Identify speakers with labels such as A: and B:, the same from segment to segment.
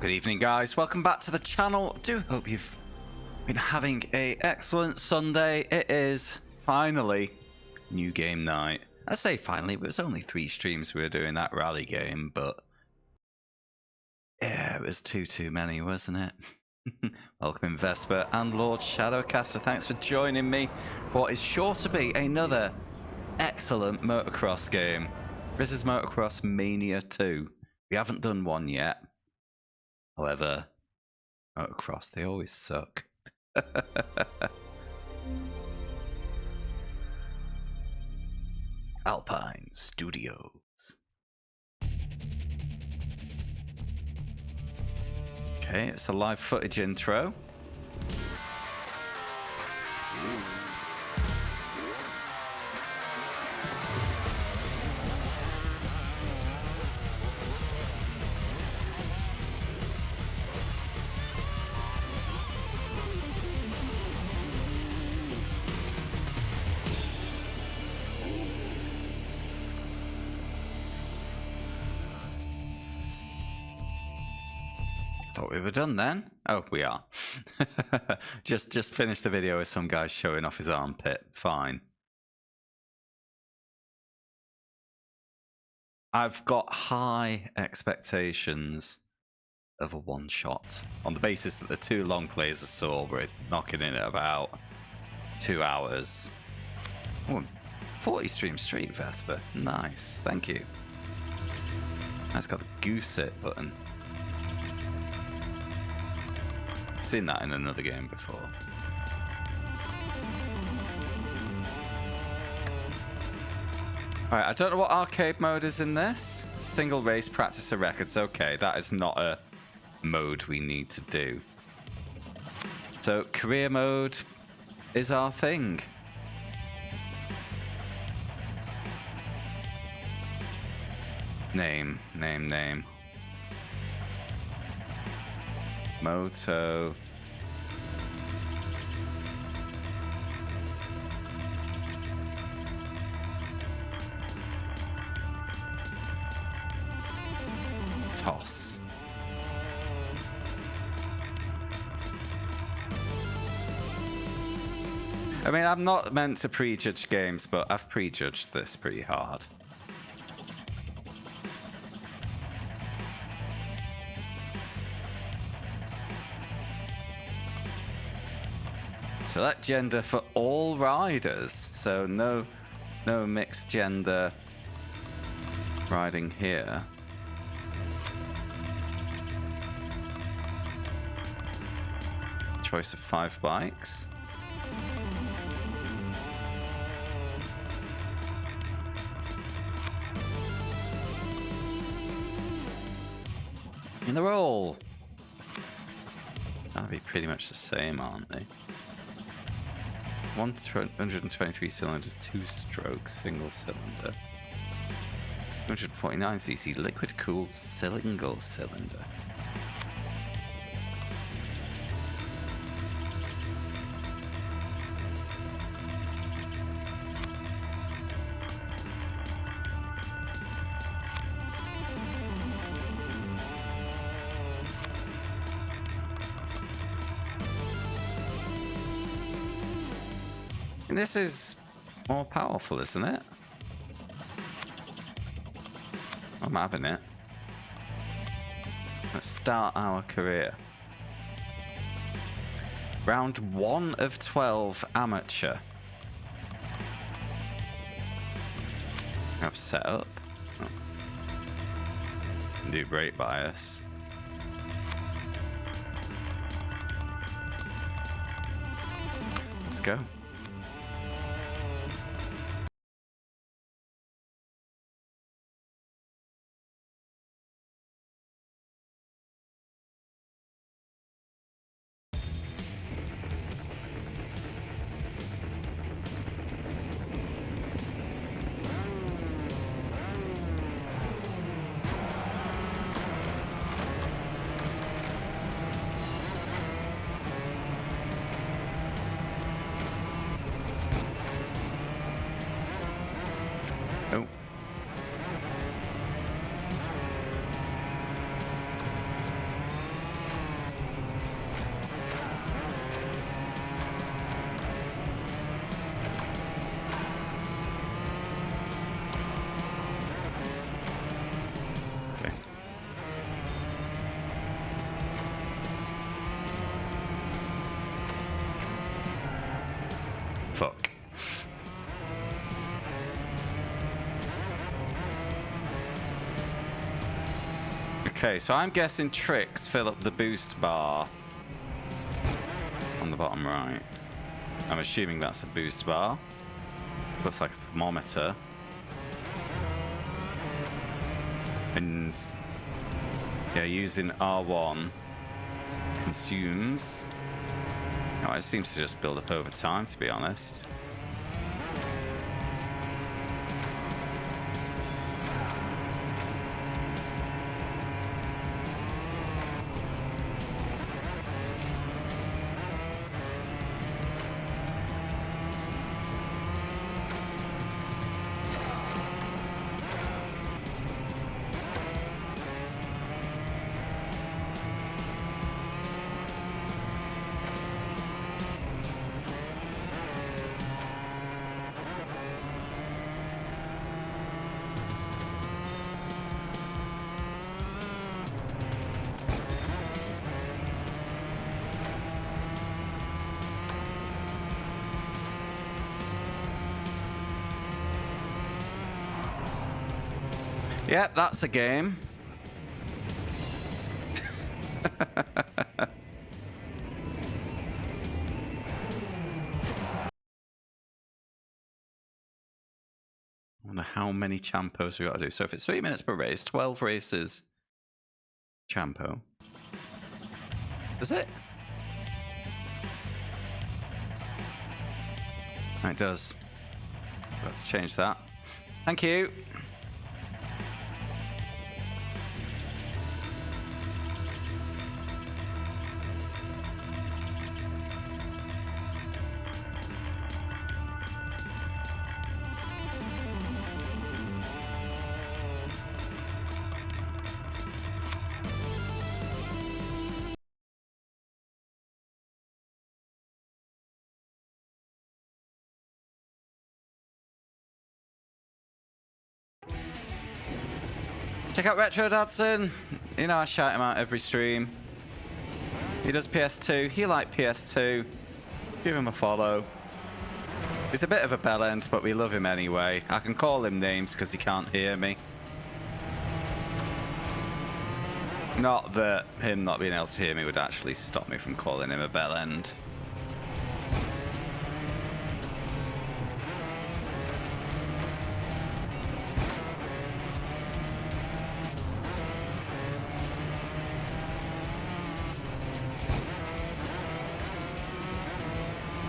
A: Good evening, guys. Welcome back to the channel. Do hope you've been having an excellent Sunday. It is finally new game night. I say finally, it was only 3 streams we were doing that rally game, but yeah, it was too many, wasn't it? Welcome, Vesper and Lord Shadowcaster. Thanks for joining me for what is sure to be another excellent motocross game. This is Motocross Mania 2. We haven't done one yet. However, motocross, they always suck. Alpine Studios. Okay, it's a live footage intro. Thought we were done then. Oh, we are. just finished the video with some guy showing off his armpit. Fine. I've got high expectations of a one-shot on the basis that the 2 long plays I saw were knocking in at about 2 hours. Oh, 40 stream street, Vesper. Nice. Thank you. That's got the goose it button. Seen that in another game before. Alright, I don't know what arcade mode is in this. Single race, practice a records. Okay, that is not a mode we need to do. So, career mode is our thing. Name. Moto. Toss. I mean, I'm not meant to prejudge games, but I've prejudged this pretty hard. Select gender for all riders, so no mixed gender riding here. Choice of 5 bikes. And they're all that'll be pretty much the same, aren't they? 123 cylinders, 2-stroke, single cylinder. 249cc liquid cooled single cylinder. This is more powerful, isn't it? I'm having it. Let's start our career. Round 1 of 12 amateur. I've set up. Oh. Do brake bias. Let's go. Okay, so I'm guessing tricks fill up the boost bar on the bottom right. I'm assuming that's a boost bar. Looks like a thermometer. And yeah, using R1 consumes. Oh, it seems to just build up over time, to be honest. Yep, that's a game. I wonder how many Champos we got to do. So if it's 3 minutes per race, 12 races Champo. Does it? It does. Let's change that. Thank you. Check out Retro Dadson. You know I shout him out every stream. He does PS2. He like PS2. Give him a follow. He's a bit of a bellend, but we love him anyway. I can call him names because he can't hear me. Not that him not being able to hear me would actually stop me from calling him a bellend.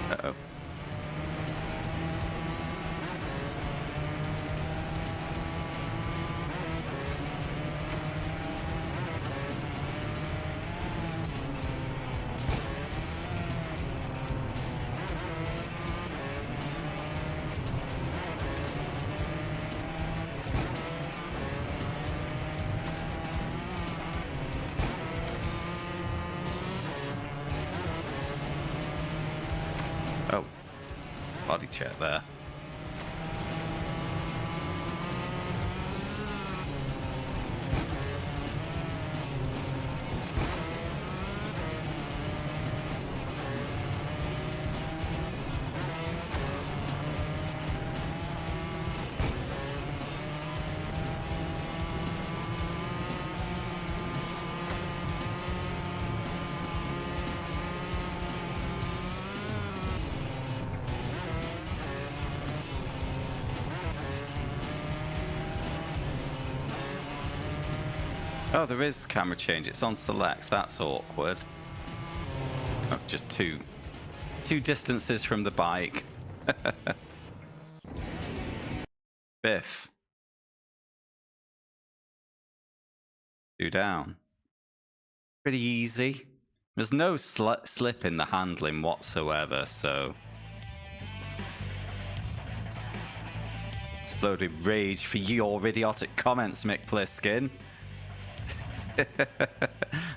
A: Uh-oh. Oh, body check there. Oh, there is camera change. It's on select. That's awkward. Oh, just two distances from the bike. Biff. 2 down. Pretty easy. There's no slip in the handling whatsoever, so... Exploded rage for your idiotic comments, Mick Pliskin.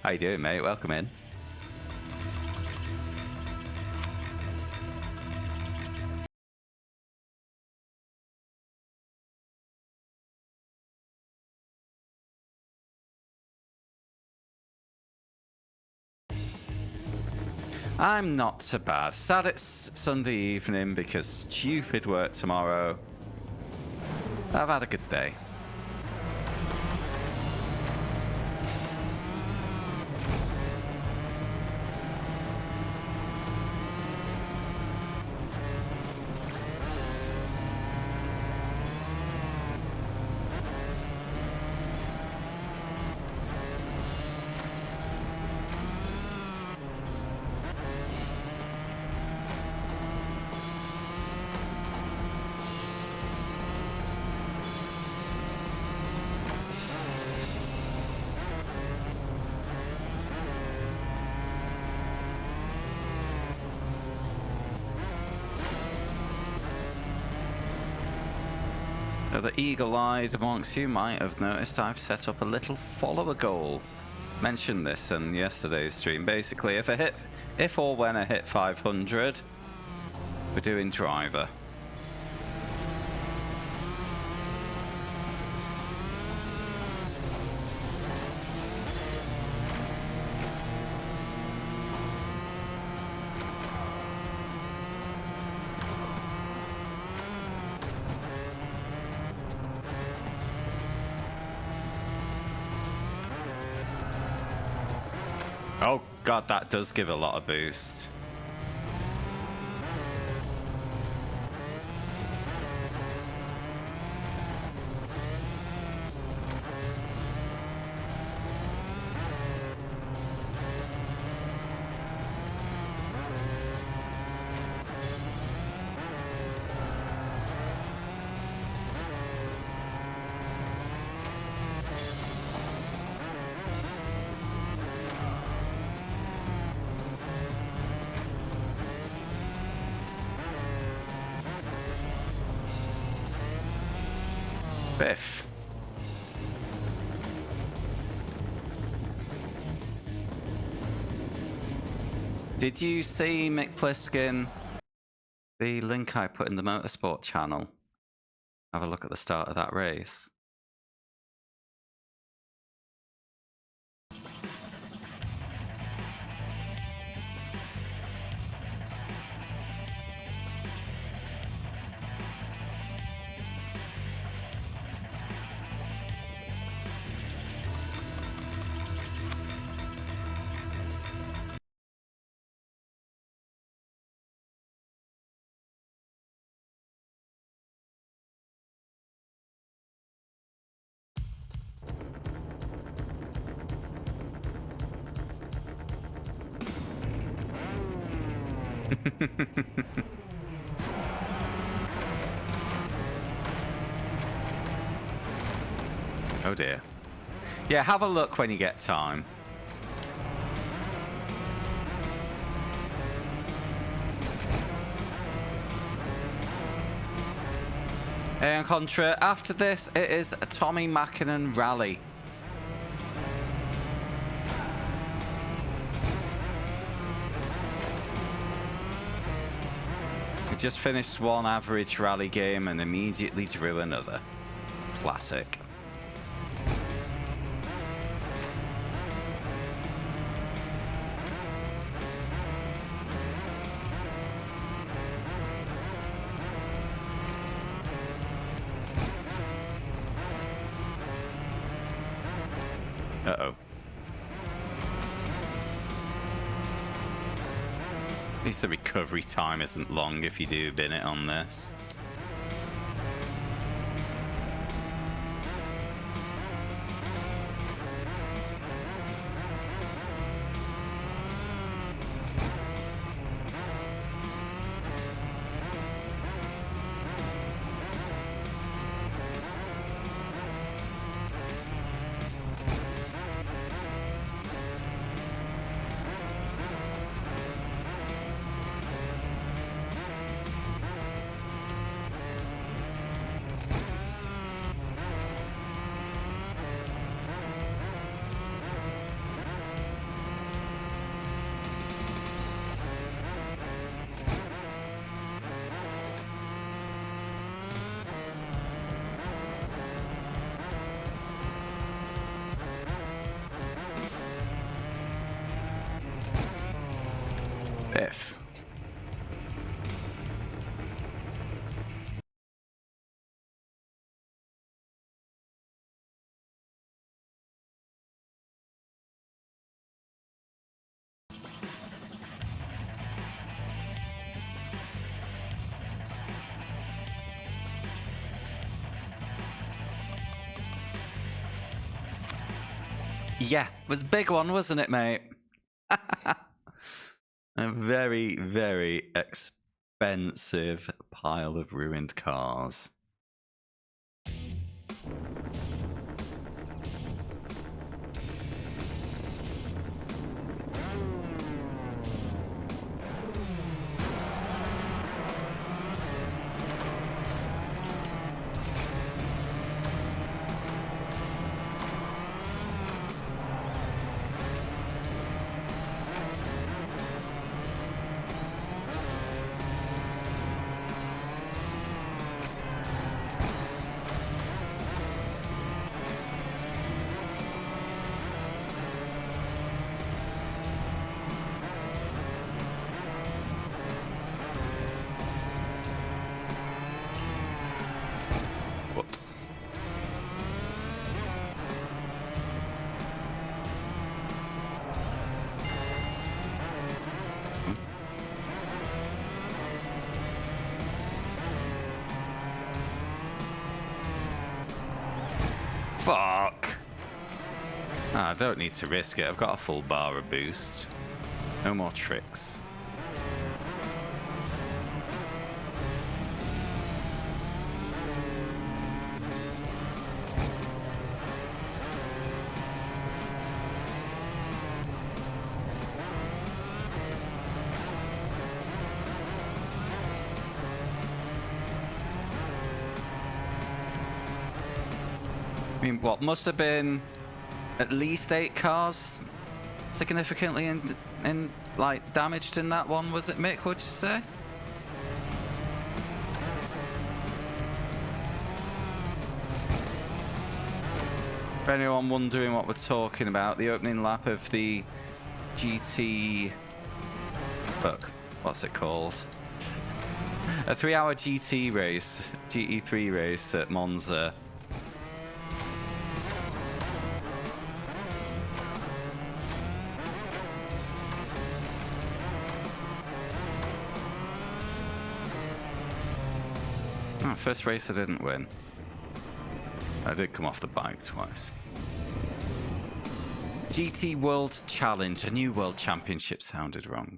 A: How you doing, mate? Welcome in. I'm not so bad. Sad it's Sunday evening because stupid work tomorrow. I've had a good day. The eagle-eyed amongst you might have noticed I've set up a little follower goal. Mentioned this in yesterday's stream. Basically, if or when I hit 500, we're doing driver. Oh god, that does give a lot of boost. Biff. Did you see, Mick Pliskin, the link I put in the Motorsport channel? Have a look at the start of that race. Oh dear. Yeah, have a look when you get time. And Contra, after this, it is a Tommy Mackinnon rally. We just finished one average rally game and immediately drew another. Classic. Uh-oh. At least the recovery time isn't long if you do bin it on this. Biff. Yeah, it was a big one, wasn't it, mate? A very, very expensive pile of ruined cars. fuck! I don't need to risk it. I've got a full bar of boost. No more tricks. I mean, what must have been at least 8 cars significantly in like damaged in that one, was it, Mick? What'd you say? For anyone wondering what we're talking about, the opening lap of the GT... Fuck, what's it called? A 3-hour GT race, GT3 race at Monza. First race I didn't win. I did come off the bike twice. GT World Challenge, a new world championship sounded wrong.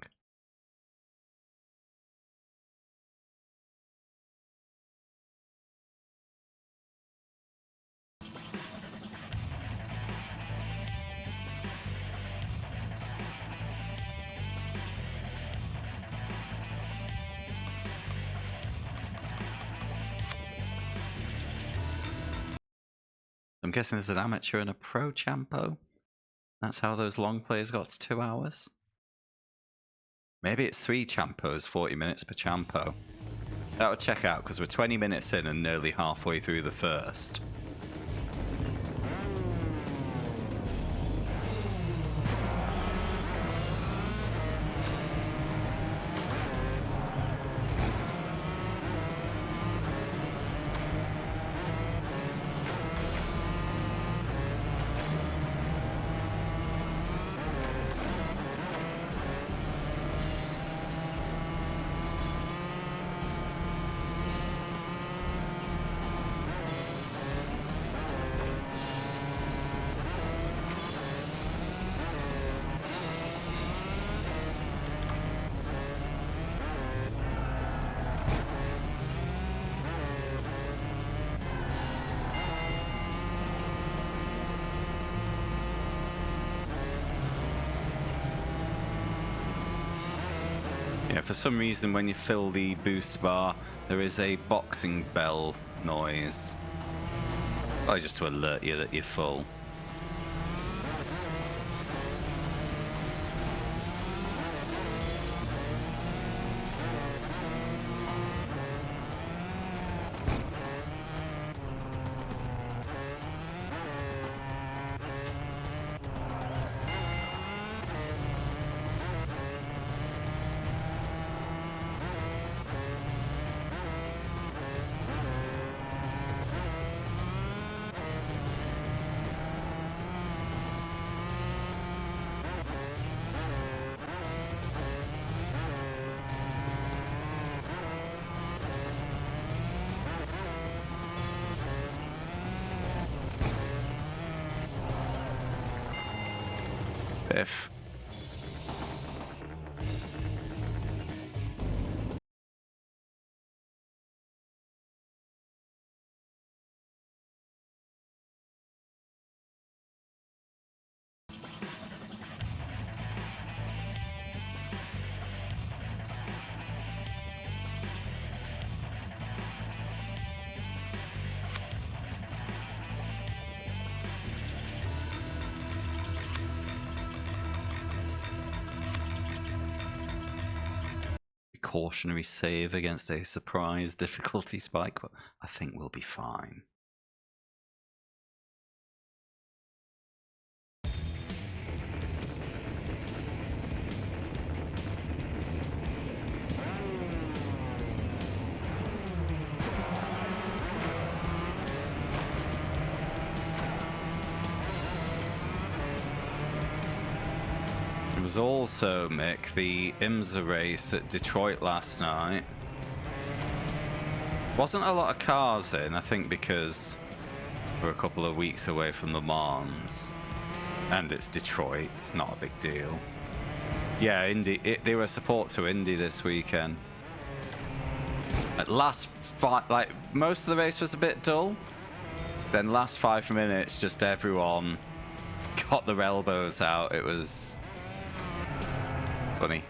A: I'm guessing there's an amateur and a pro champo. That's how those long players got to 2 hours. Maybe it's 3 champos, 40 minutes per champo. That would check out because we're 20 minutes in and nearly halfway through the first. Yeah, for some reason when you fill the boost bar, there is a boxing bell noise. Probably just to alert you that you're full. If cautionary save against a surprise difficulty spike, but I think we'll be fine. It was also, Mick, the IMSA race at Detroit last night. Wasn't a lot of cars in, I think because We're a couple of weeks away from Le Mans, and it's Detroit. It's not a big deal. Yeah, Indy. They were support to Indy this weekend. At last five, like most of the race was a bit dull. Then last 5 minutes, just everyone got their elbows out. It was funny.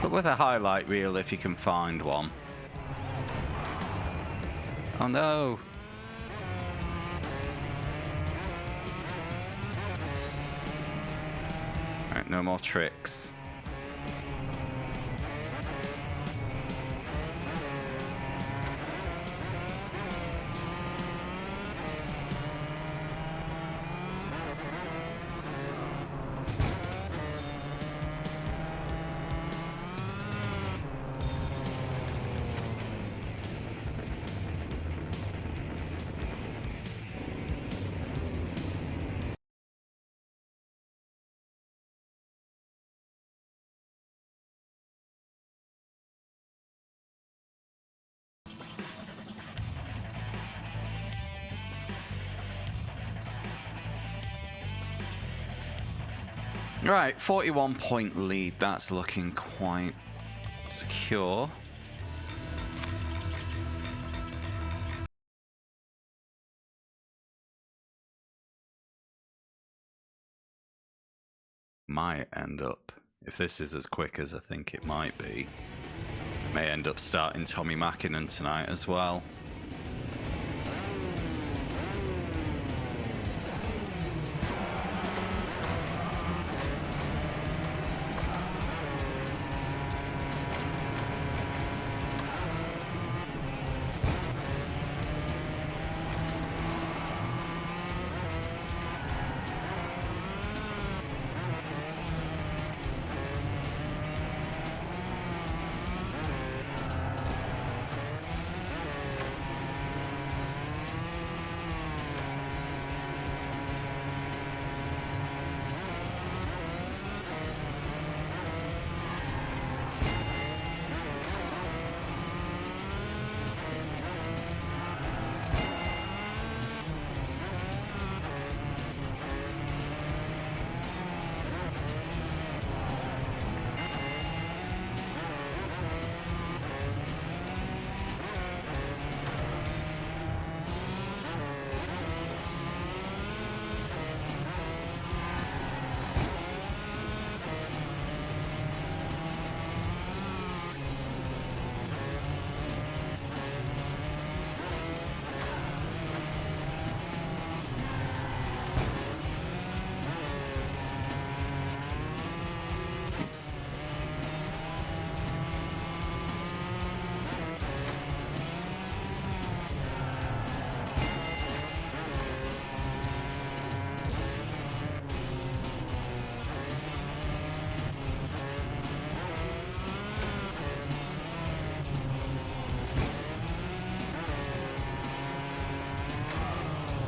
A: But with a highlight reel, if you can find one. Oh no! Alright, no more tricks. Right, 41-point lead. That's looking quite secure. Might end up, if this is as quick as I think it might be, may end up starting Tommy Mäkinen tonight as well.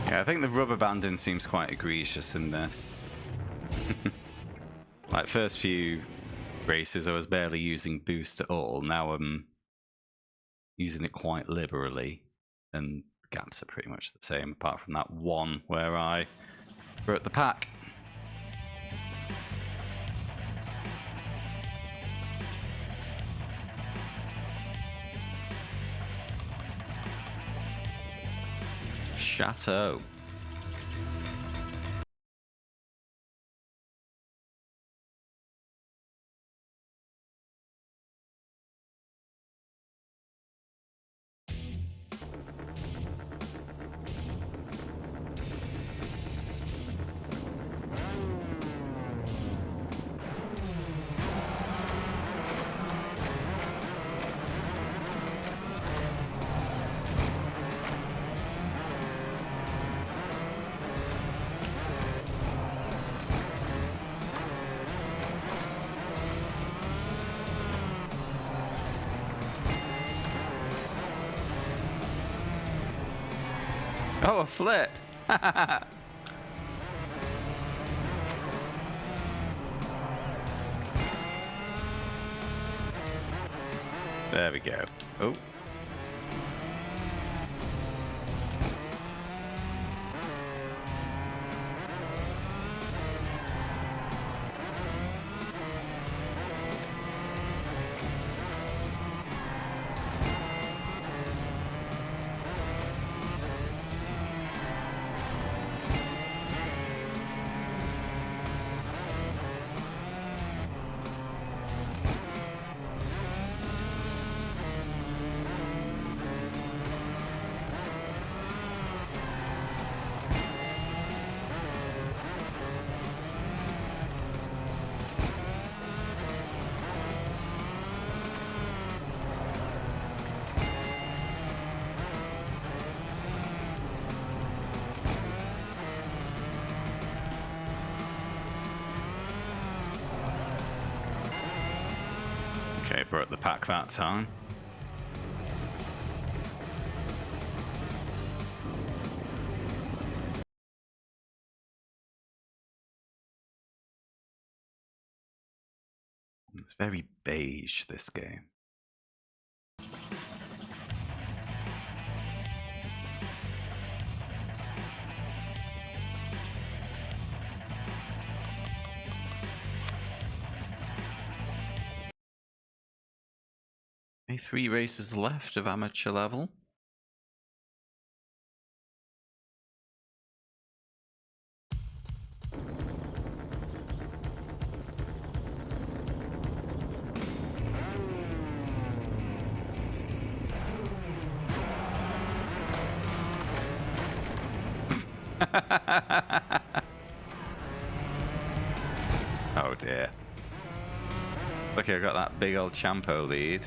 A: Yeah, I think the rubber banding seems quite egregious in this. Like, first few races I was barely using boost at all. Now I'm using it quite liberally, and the gaps are pretty much the same, apart from that one where I broke the pack. Chateau. Oh, a flip! There we go. Oh. Okay, broke the pack that time. It's very beige, this game. Only 3 races left of amateur level. Oh dear. Look, I got that big old Champo lead.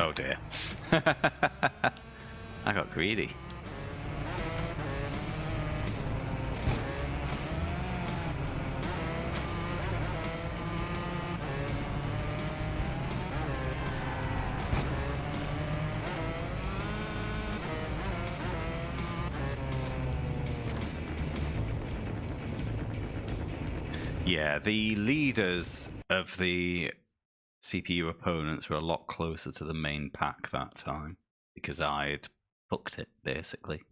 A: Oh dear. I got greedy. Yeah, the leaders of the CPU opponents were a lot closer to the main pack that time because I'd booked it, basically.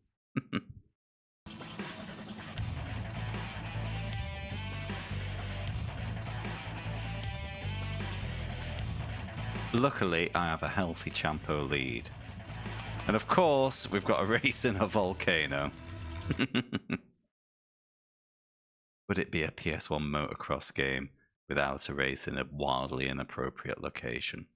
A: Luckily, I have a healthy Champo lead. And of course, we've got a race in a volcano. Would it be a PS1 motocross game without a race in a wildly inappropriate location?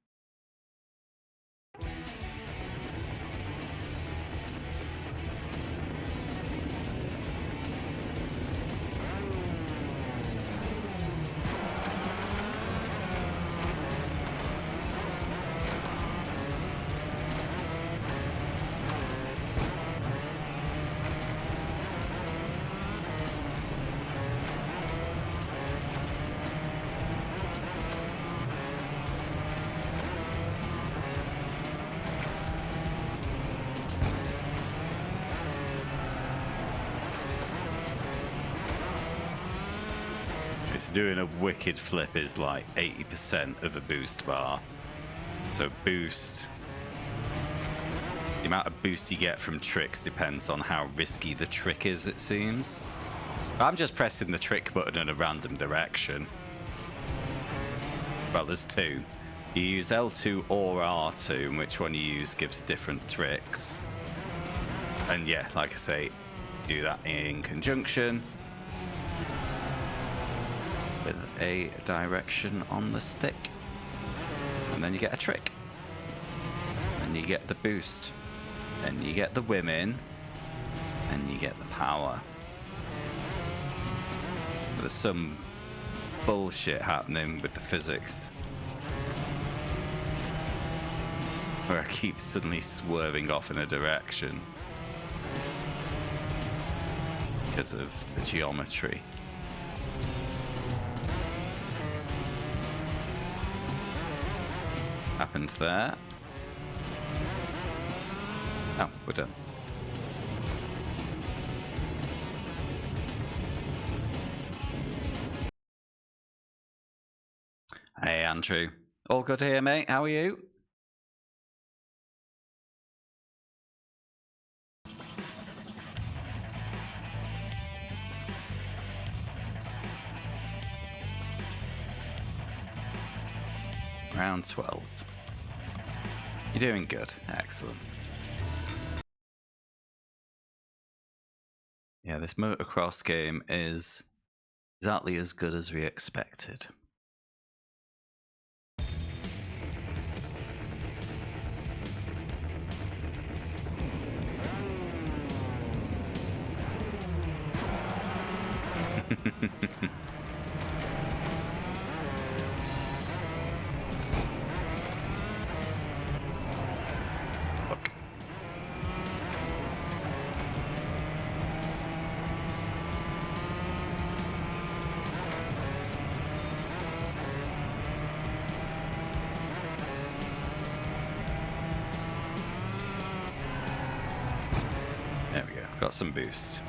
A: Doing a wicked flip is like 80% of a boost bar. So boost, the amount of boost you get from tricks depends on how risky the trick is, it seems. I'm just pressing the trick button in a random direction. Well, there's two. You use L2 or R2, and which one you use gives different tricks. And yeah, like I say, do that in conjunction with a direction on the stick. And then you get a trick. And you get the boost. And you get the women. And you get the power. There's some bullshit happening with the physics. Where I keep suddenly swerving off in a direction. Because of the geometry. Happens there. Oh, we're done. Hey, Andrew. All good here, mate? How are you? Round 12. You're doing good. Excellent. Yeah, this motocross game is exactly as good as we expected. Look. There we go. Got some boost.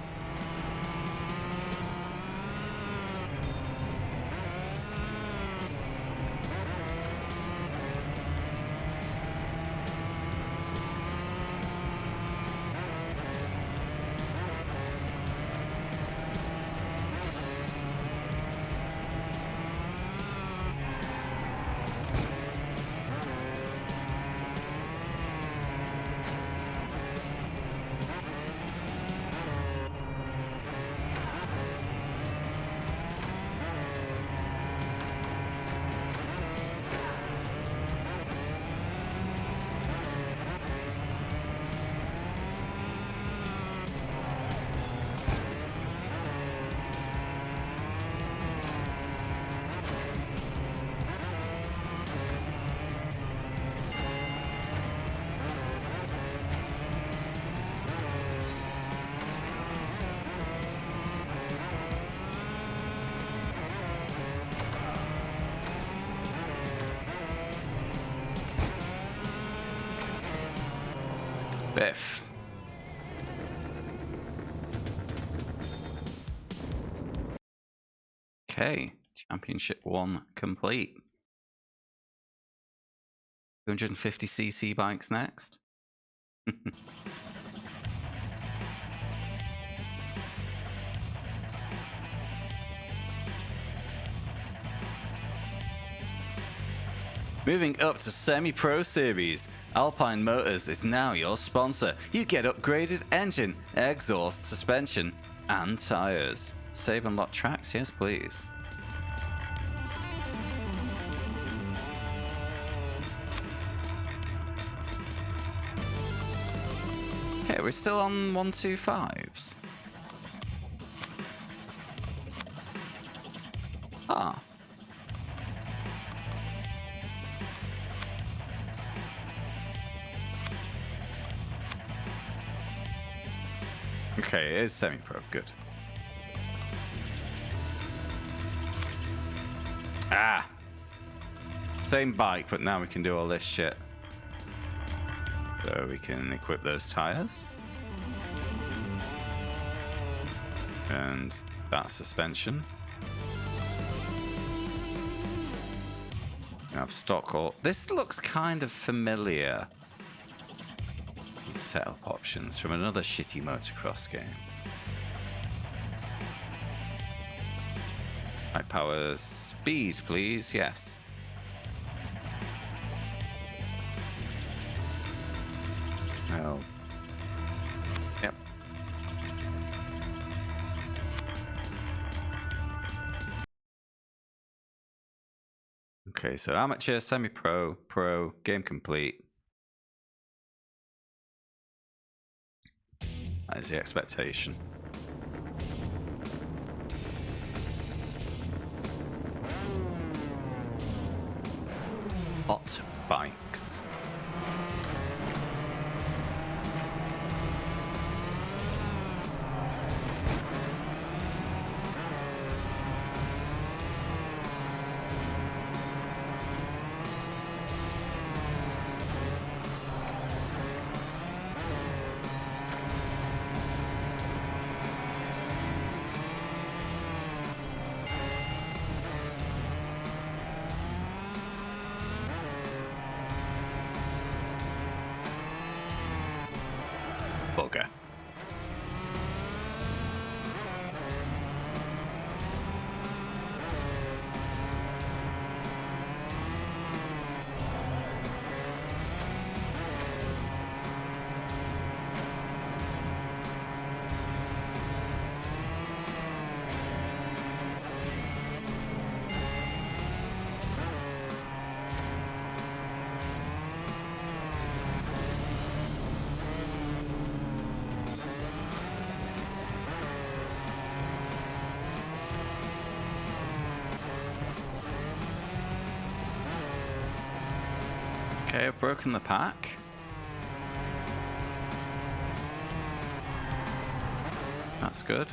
A: Biff. Okay, Championship 1 complete. 250cc bikes next. Moving up to Semi-Pro Series, Alpine Motors is now your sponsor. You get upgraded engine, exhaust, suspension, and tyres. Save and lock tracks, yes please. Okay, we're still on 125s. Ah. Okay, it is semi-pro. Good. Ah! Same bike, but now we can do all this shit. So we can equip those tires. And that suspension. We have stock all. This looks kind of familiar. Setup options from another shitty motocross game. High power speed, please. Yes. Oh. Yep. Okay, so amateur, semi-pro, pro, game complete. That is the expectation. Hot bikes. Bugger. Okay, I've broken the pack. That's good.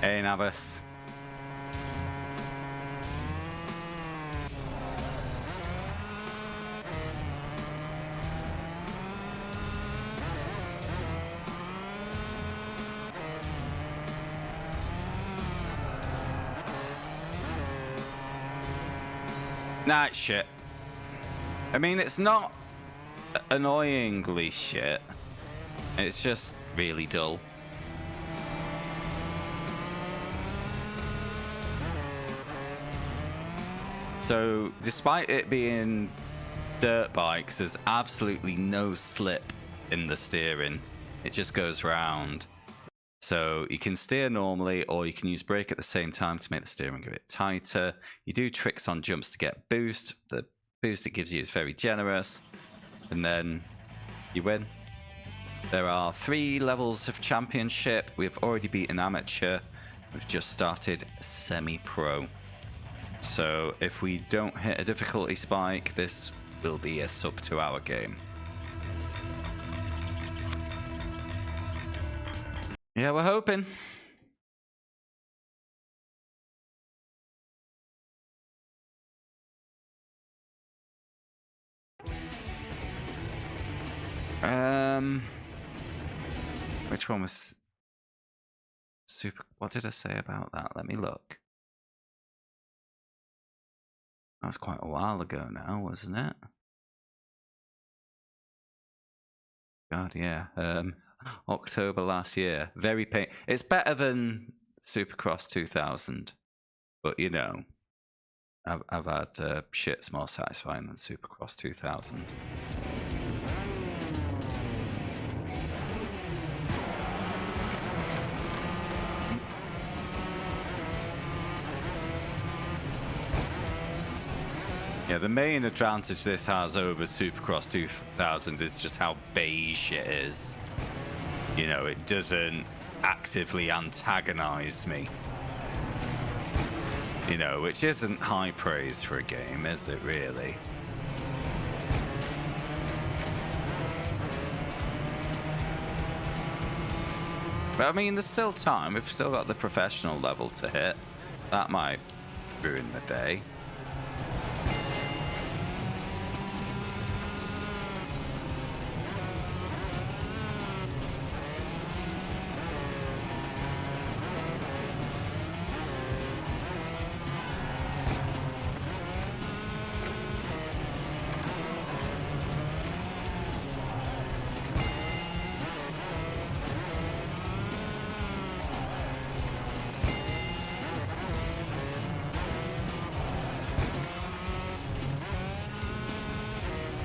A: Hey, Navas. Nah, it's shit. I mean, it's not annoyingly shit. It's just really dull. So, despite it being dirt bikes, there's absolutely no slip in the steering. It just goes round. So you can steer normally, or you can use brake at the same time to make the steering a bit tighter. You do tricks on jumps to get boost. The boost it gives you is very generous. And then you win. There are 3 levels of championship. We've already beaten amateur. We've just started semi-pro. So if we don't hit a difficulty spike, this will be a sub 2 hour game. Yeah, we're hoping. Which one was super? What did I say about that? Let me look. That's quite a while ago now, wasn't it? God, yeah. October last year. Very pain. It's better than Supercross 2000, but you know, I've had shits more satisfying than Supercross 2000. Yeah, the main advantage this has over Supercross 2000 is just how beige it is. You know, it doesn't actively antagonize me. You know, which isn't high praise for a game, is it really? But I mean, there's still time. We've still got the professional level to hit. That might ruin the day.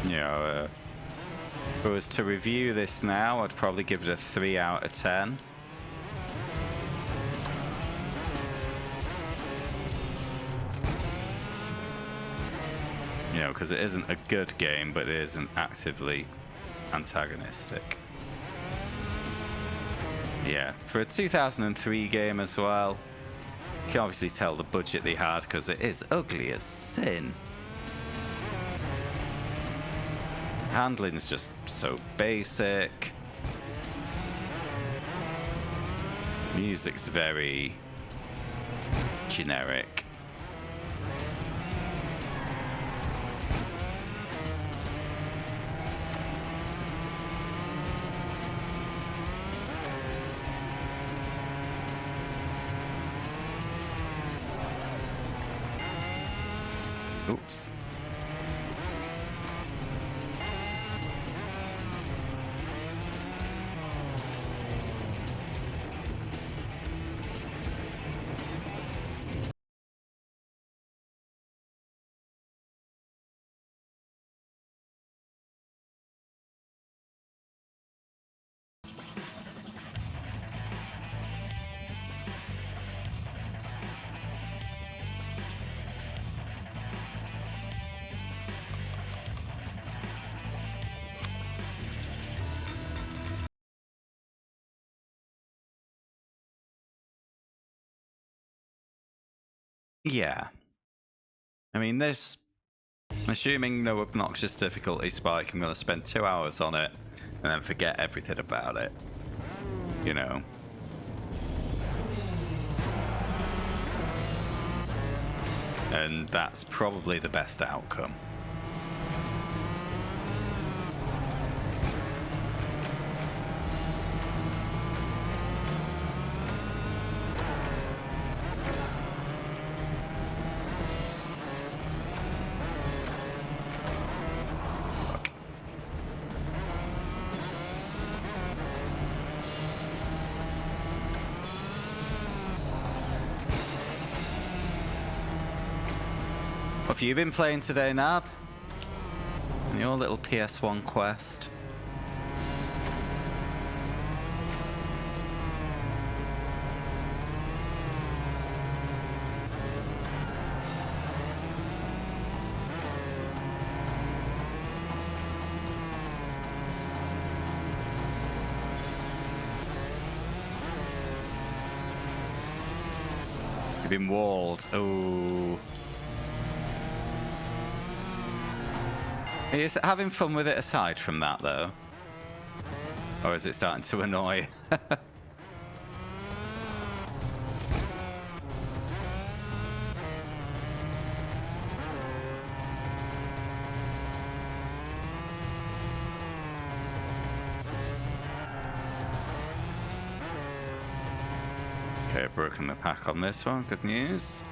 A: You know, if I was to review this now, I'd probably give it a 3 out of 10. You know, because it isn't a good game, but it isn't actively antagonistic. Yeah, for a 2003 game as well, you can obviously tell the budget they had because it is ugly as sin. Handling's just so basic. Music's very generic. Oops. Yeah. I mean, this, assuming no obnoxious difficulty spike, I'm going to spend 2 hours on it and then forget everything about it. You know. And that's probably the best outcome. What have you been playing today, Nab? In your little PS1 quest? You've been walled. Oh. Are you having fun with it aside from that, though? Or is it starting to annoy? Okay, I've broken the pack on this one. Good news.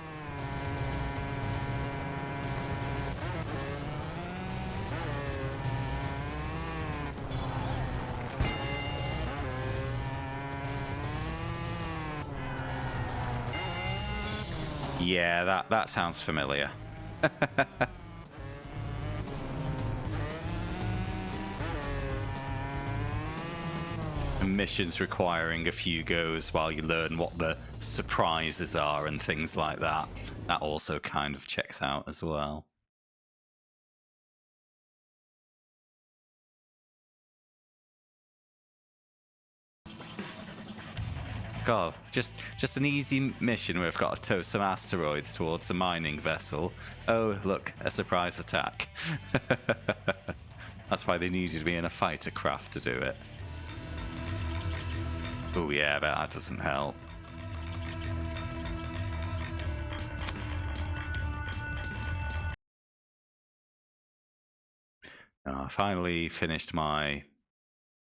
A: Yeah, that sounds familiar. Missions requiring a few goes while you learn what the surprises are and things like that. That also kind of checks out as well. God, just an easy mission where I've got to tow some asteroids towards a mining vessel. Oh, look, a surprise attack. That's why they needed me in a fighter craft to do it. Oh yeah, but that doesn't help. I finally finished my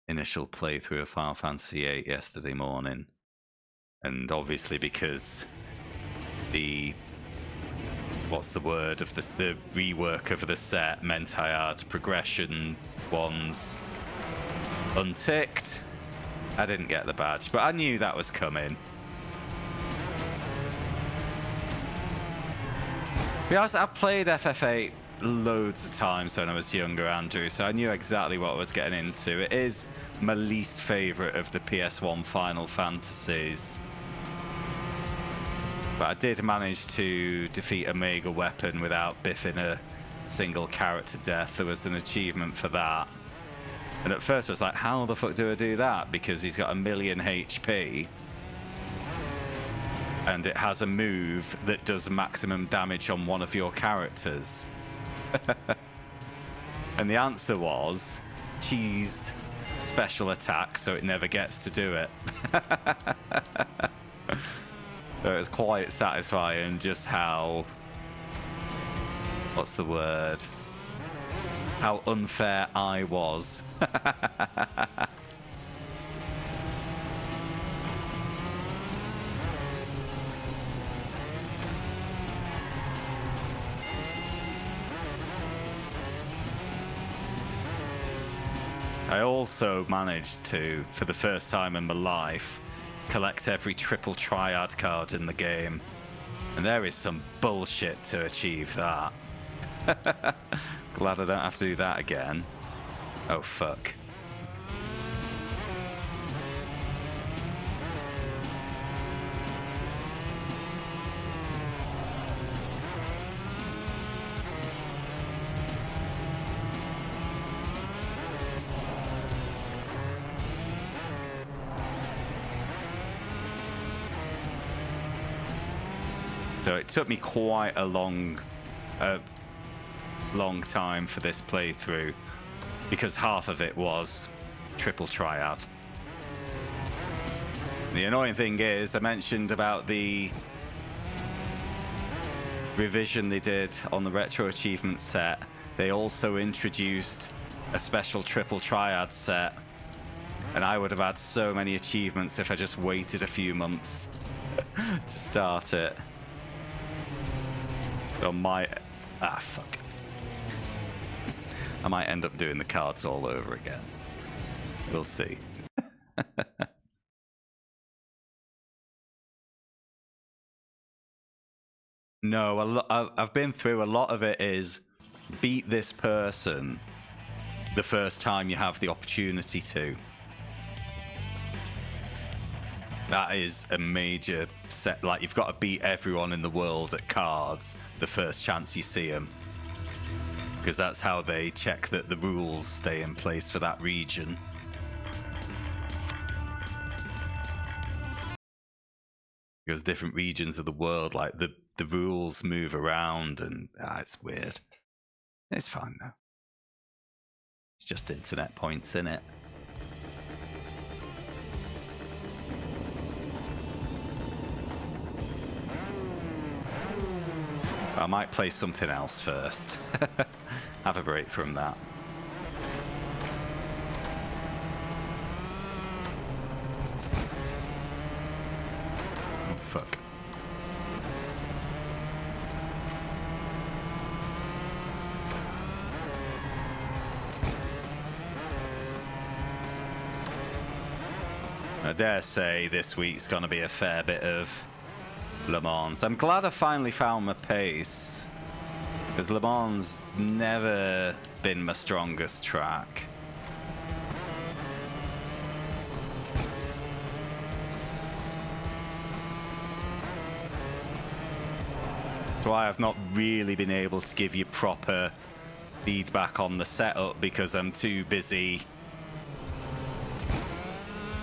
A: initial playthrough of Final Fantasy VIII yesterday morning, and obviously because the rework of the set meant I had progression ones unticked. I didn't get the badge, but I knew that was coming. Because I've played FF8 loads of times when I was younger, Andrew, so I knew exactly what I was getting into. It is my least favourite of the PS1 Final Fantasies. But I did manage to defeat a Mega Weapon without biffing a single character death. There was an achievement for that. And at first I was like, how the fuck do I do that? Because he's got 1,000,000 HP. And it has a move that does maximum damage on one of your characters. And the answer was cheese special attack, so it never gets to do it. So it was quite satisfying just how... what's the word? How unfair I was. I also managed to, for the first time in my life, collect every triple triad card in the game. And there is some bullshit to achieve that. Glad I don't have to do that again. Oh, fuck. So it took me quite a long time for this playthrough, because half of it was triple triad. The annoying thing is, I mentioned about the revision they did on the retro achievement set. They also introduced a special triple triad set, and I would have had so many achievements if I just waited a few months to start it. I might... fuck. I might end up doing the cards all over again. We'll see. No, I've been through a lot of it is beat this person the first time you have the opportunity to. That is a major set. Like, you've got to beat everyone in the world at cards the first chance you see them. Because that's how they check that the rules stay in place for that region. Because different regions of the world, like, the rules move around, and it's weird. It's fine, though. It's just internet points, innit? I might play something else first. Have a break from that. Oh, fuck. I dare say this week's gonna be a fair bit of Le Mans. I'm glad I finally found my pace, because Le Mans never been my strongest track. That's why I've not really been able to give you proper feedback on the setup, because I'm too busy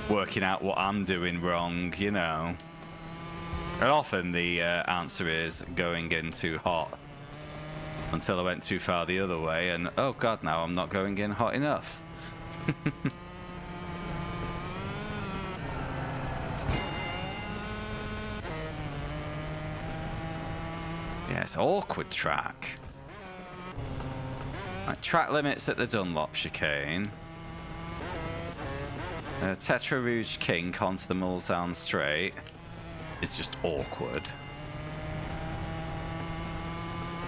A: working out what I'm doing wrong, you know. And often the answer is going in too hot, until I went too far the other way, and oh god, now I'm not going in hot enough. Yeah, it's an awkward track. Right, track limits at the Dunlop chicane. Tetra Rouge Kink onto the Mulsanne straight is just awkward.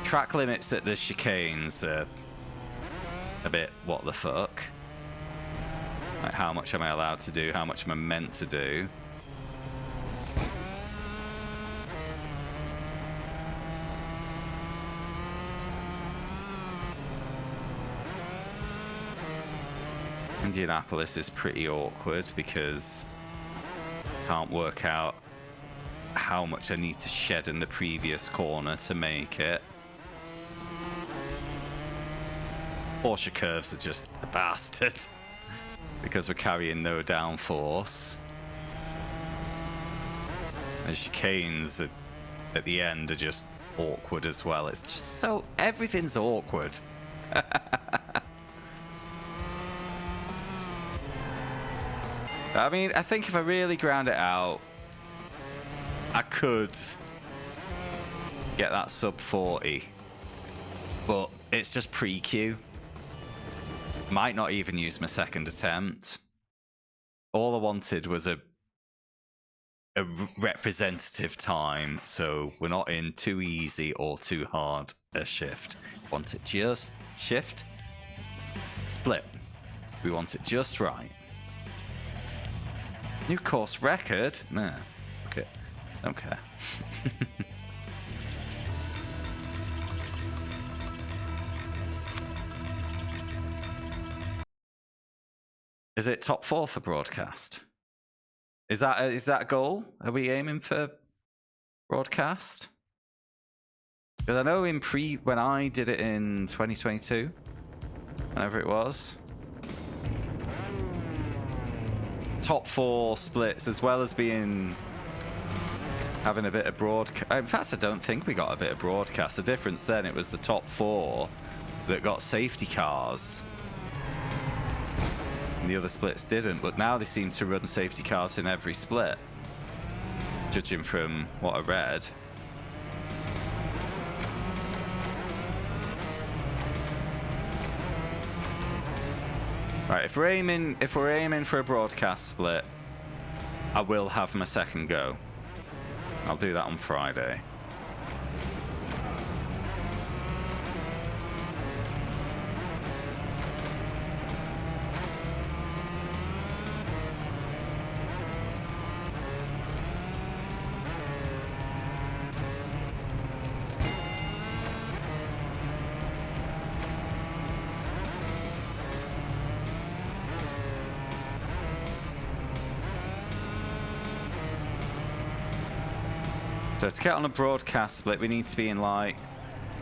A: Track limits at the chicanes are a bit what the fuck. Like, how much am I allowed to do? How much am I meant to do? Indianapolis is pretty awkward because I can't work out how much I need to shed in the previous corner to make it. Porsche curves are just a bastard because we're carrying no downforce. And chicanes at the end are just awkward as well. It's just so... everything's awkward. I mean, I think if I really ground it out, I could get that sub 40. But it's just pre-queue. Might not even use my second attempt. All I wanted was a representative time, so we're not in too easy or too hard a shift. Want it just shift, split. We want it just right. New course record? Nah, okay, don't care. Is it top 4 for broadcast? Is that a goal? Are we aiming for broadcast? Because I know when I did it in 2022, whenever it was, top 4 splits as well as having a bit of broadcast. In fact, I don't think we got a bit of broadcast. The difference then, it was the top 4 that got safety cars. And the other splits didn't, but now they seem to run safety cars in every split, judging from what I read. Right, if we're aiming for a broadcast split, I will have my second go. I'll do that on Friday. So to get on a broadcast split, we need to be in like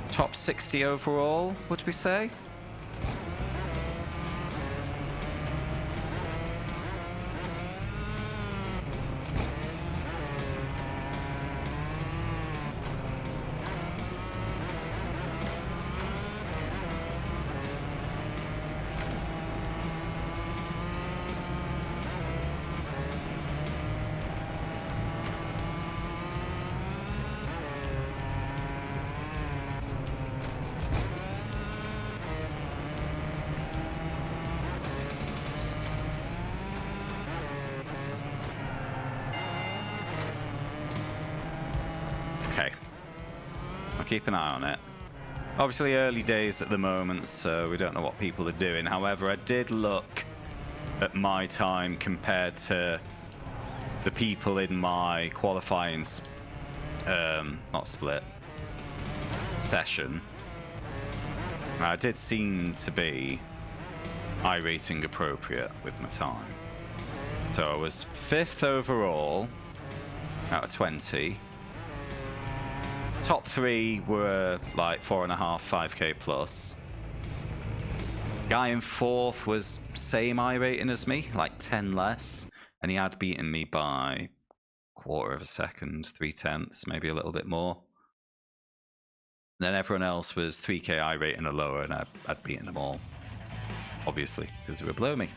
A: top 60 overall, would we say? Keep an eye on it. Obviously early days at the moment, so we don't know what people are doing. However, I did look at my time compared to the people in my qualifying not split session. I did seem to be iRating appropriate with my time. So I was 5th overall out of 20. Top 3 were like 4.5, 5k plus. Guy in 4th was same iRating as me, like 10 less, and he had beaten me by 1/4 of a second, 3/10, maybe a little bit more. Then everyone else was 3k iRating or lower, and I'd beaten them all, obviously, because they were below me.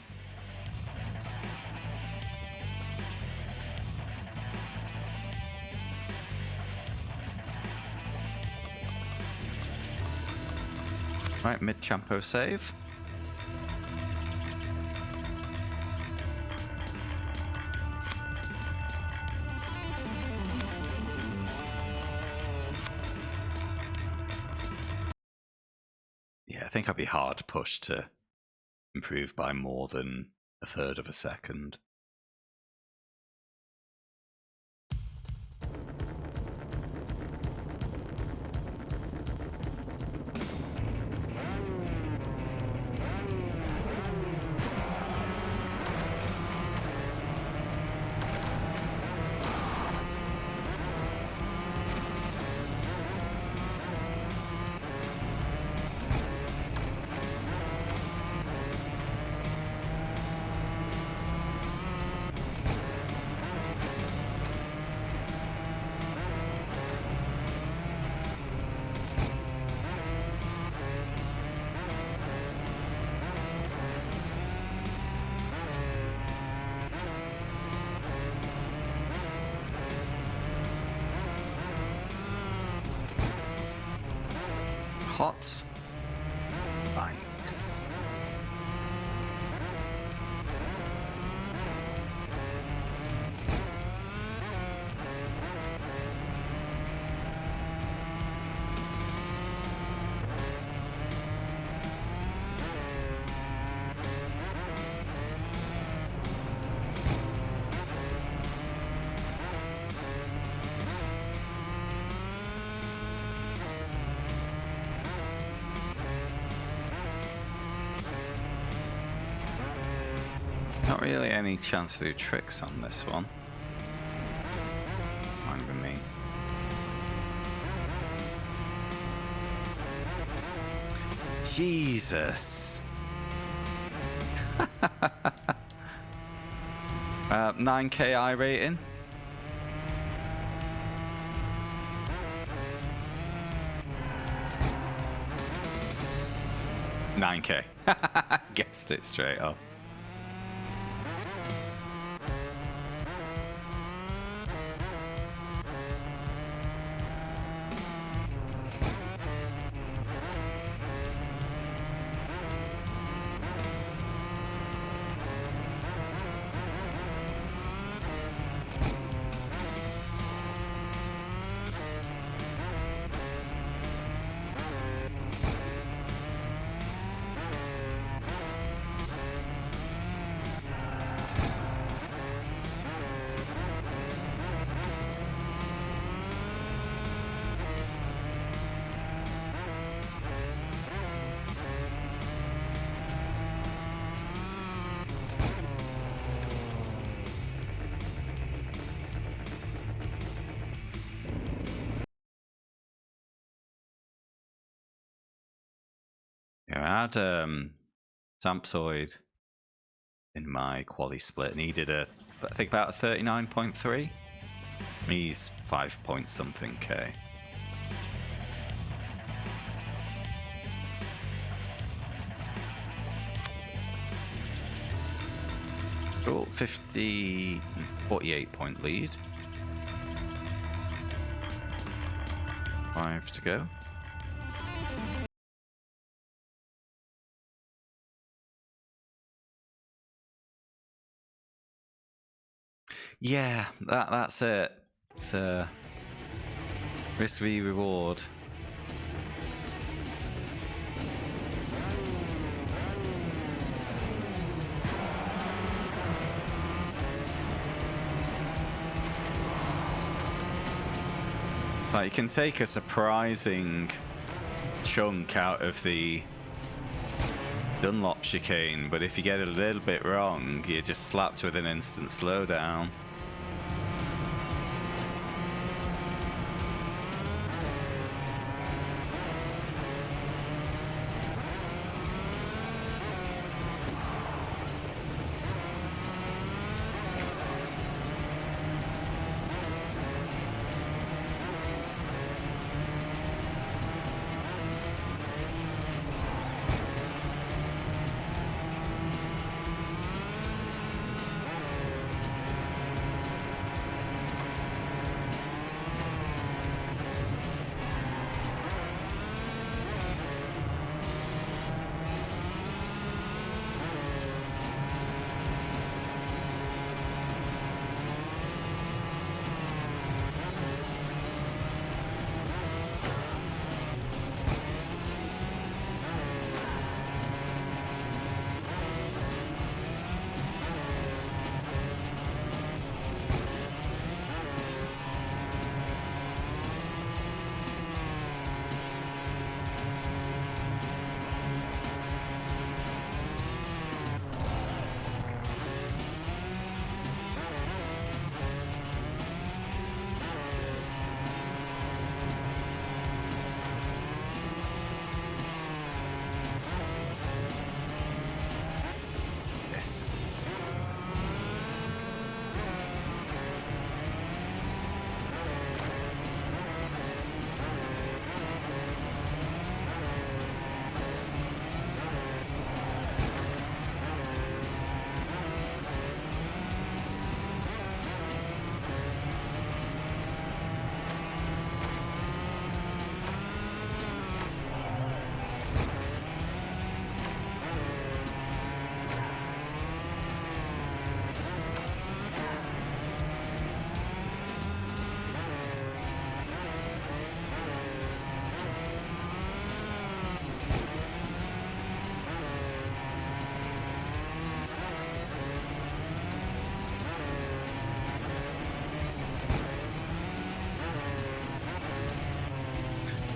A: Right, mid-champo save. Yeah, I think I'd be hard pushed to improve by more than a third of a second. Hot bikes. Not really any chance to do tricks on this one. Fine with me. Jesus. 9K I rating. $9K. Guessed it straight off. Yeah, I had Sampsoid in my quali split, and he did I think about a 39.3. He's 5 point something K. Cool, 48 point lead. 5 to go. Yeah, that's it. It's risk v reward. It's like you can take a surprising chunk out of the Dunlop chicane, but if you get it a little bit wrong, you're just slapped with an instant slowdown.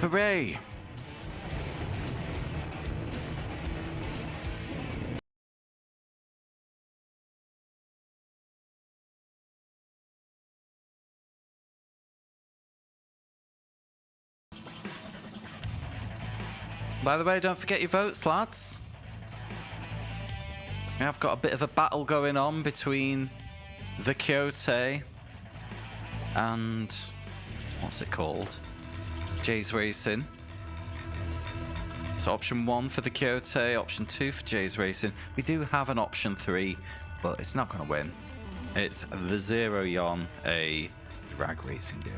A: Hooray! By the way, don't forget your votes, lads. We have got a bit of a battle going on between the Kyoto and what's it called? Jay's Racing. So option 1 for the Kyoto, option 2 for Jay's Racing. We do have an option 3, but it's not going to win. It's the Zero Yon, a drag racing game.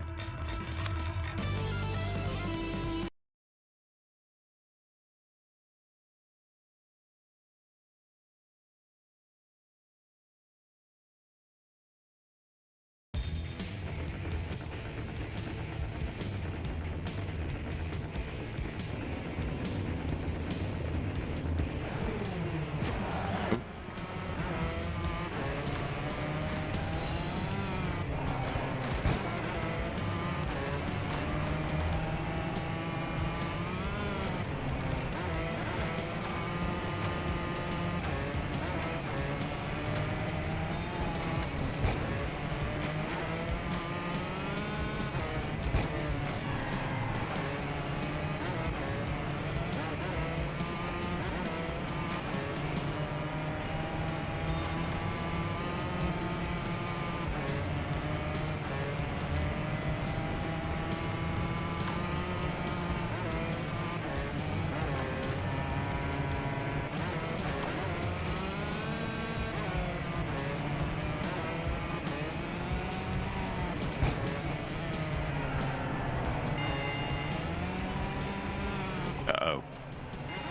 A: Uh-oh.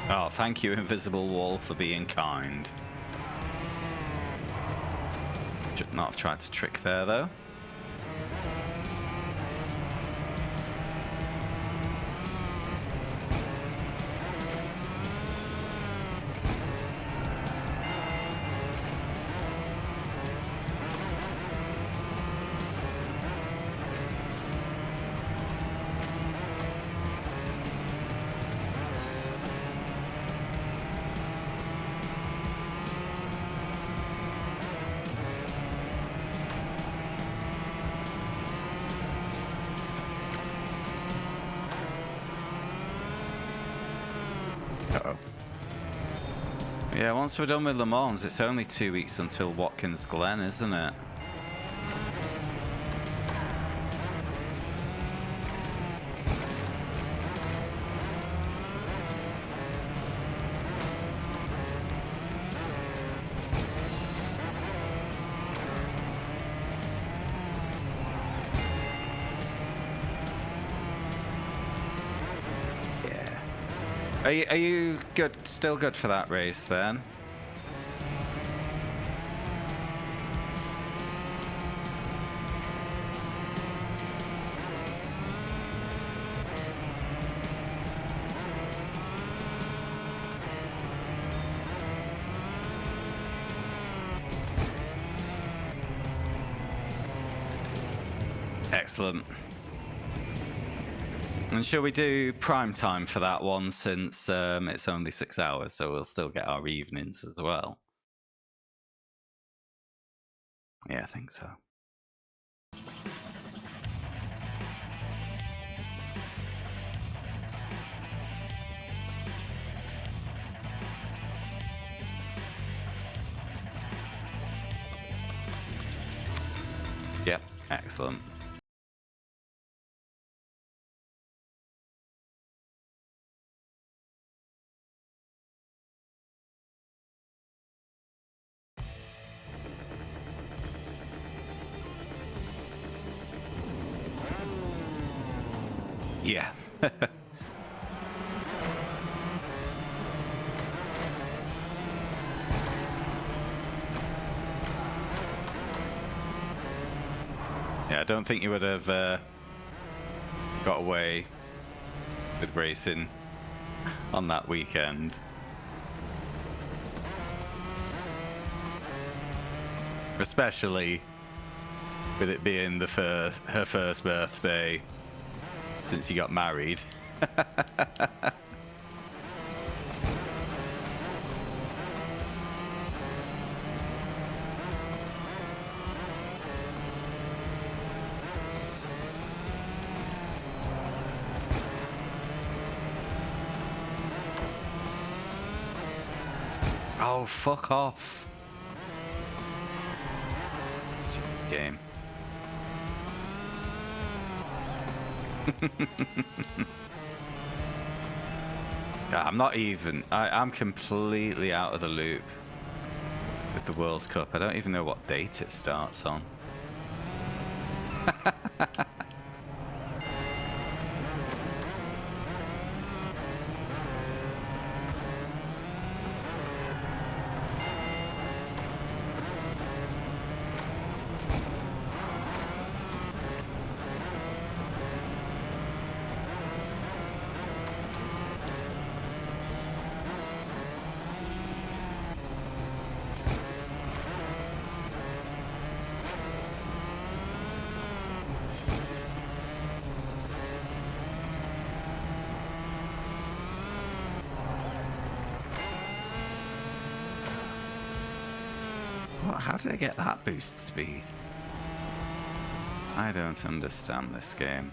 A: Oh, thank you, Invisible Wall, for being kind. Should not have tried to trick there, though. Uh-oh. Yeah, once we're done with Le Mans, it's only 2 weeks until Watkins Glen, isn't it? Are you good? Still good for that race then? Excellent. And shall we do prime time for that one, since it's only 6 hours, so we'll still get our evenings as well? Yeah, I think so. Yep, excellent. Yeah. Yeah, I don't think you would have got away with racing on that weekend. Especially with it being her first birthday. since you got married. Oh, fuck off. Stupid game. Yeah, I'm not even... I'm completely out of the loop with the World Cup. I don't even know what date it starts on. How did I get that boost speed? I don't understand this game.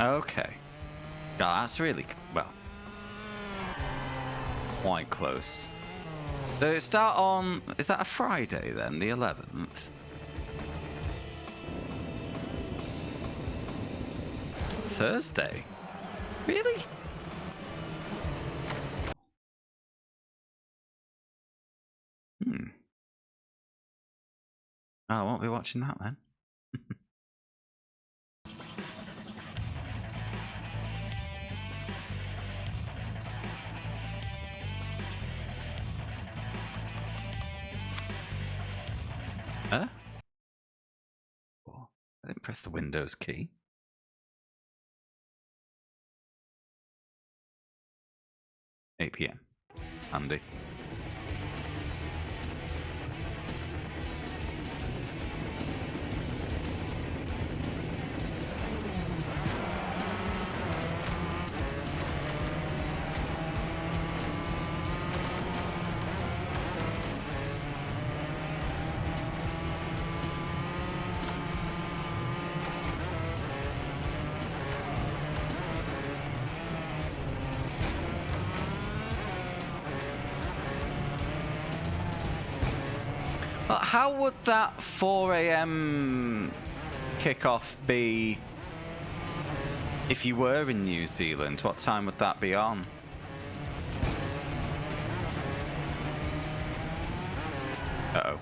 A: Okay. Yeah, that's really, well, quite close. So it start on, is that a Friday then, the 11th? Thursday? Really? Oh, I won't be watching that then. Huh? Oh, I didn't press the Windows key. $8 p.m. Andy. Well, how would that 4 a.m. kickoff be if you were in New Zealand? What time would that be on? Uh-oh.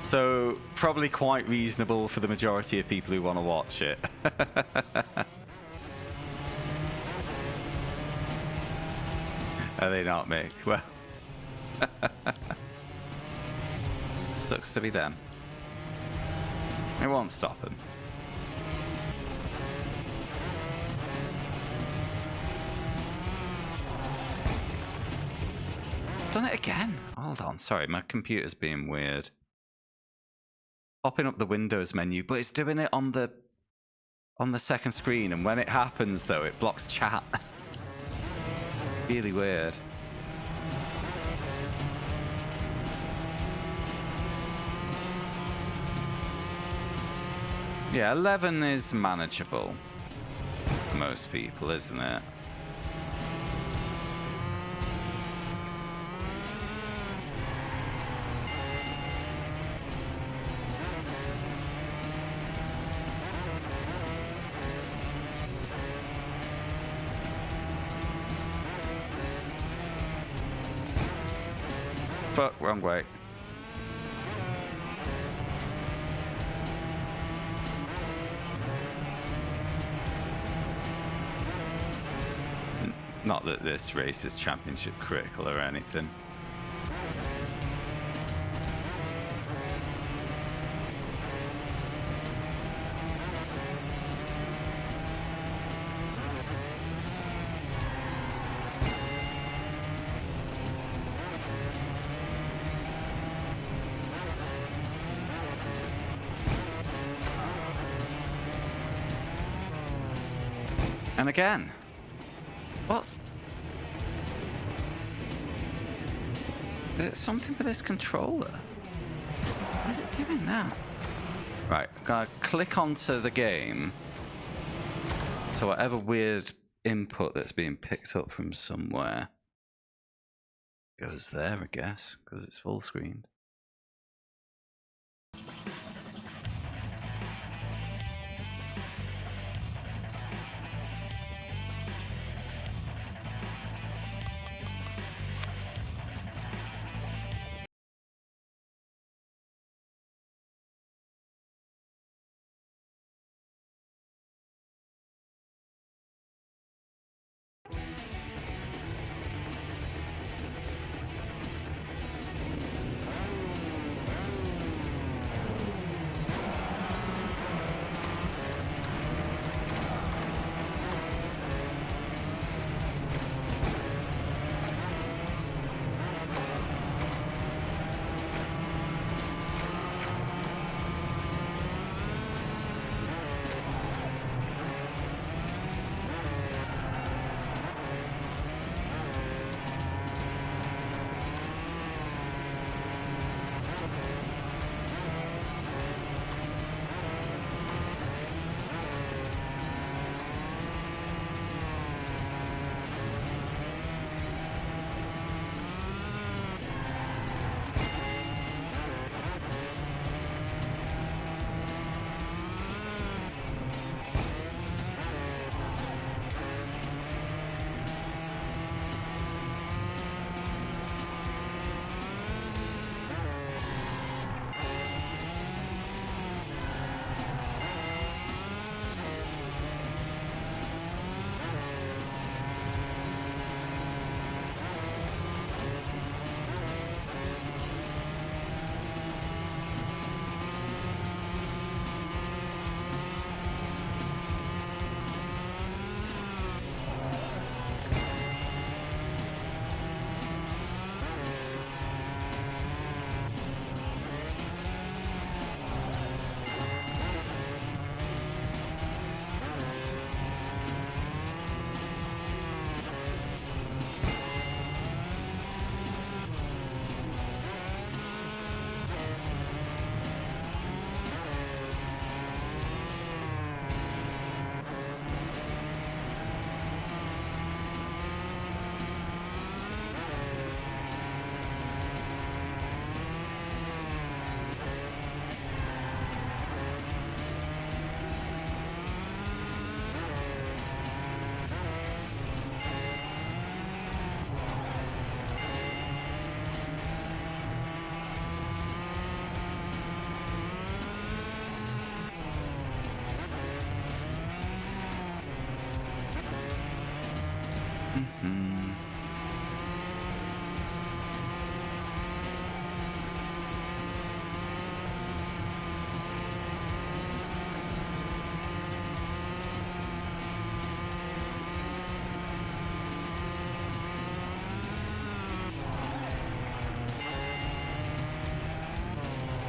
A: So, probably quite reasonable for the majority of people who want to watch it. Are they not, Mick? Well, sucks to be them. It won't stop them. It's done it again. Hold on, sorry, my computer's being weird. Popping up the Windows menu, but it's doing it on the second screen, and when it happens though, it blocks chat. Really weird. Yeah, 11 is manageable for most people, isn't it? Fuck, wrong way. Not that this race is championship critical or anything. And again, what's... Is it something with this controller? Why is it doing that? Right, I'm gonna click onto the game. So whatever weird input that's being picked up from somewhere goes there, I guess, because it's full screen.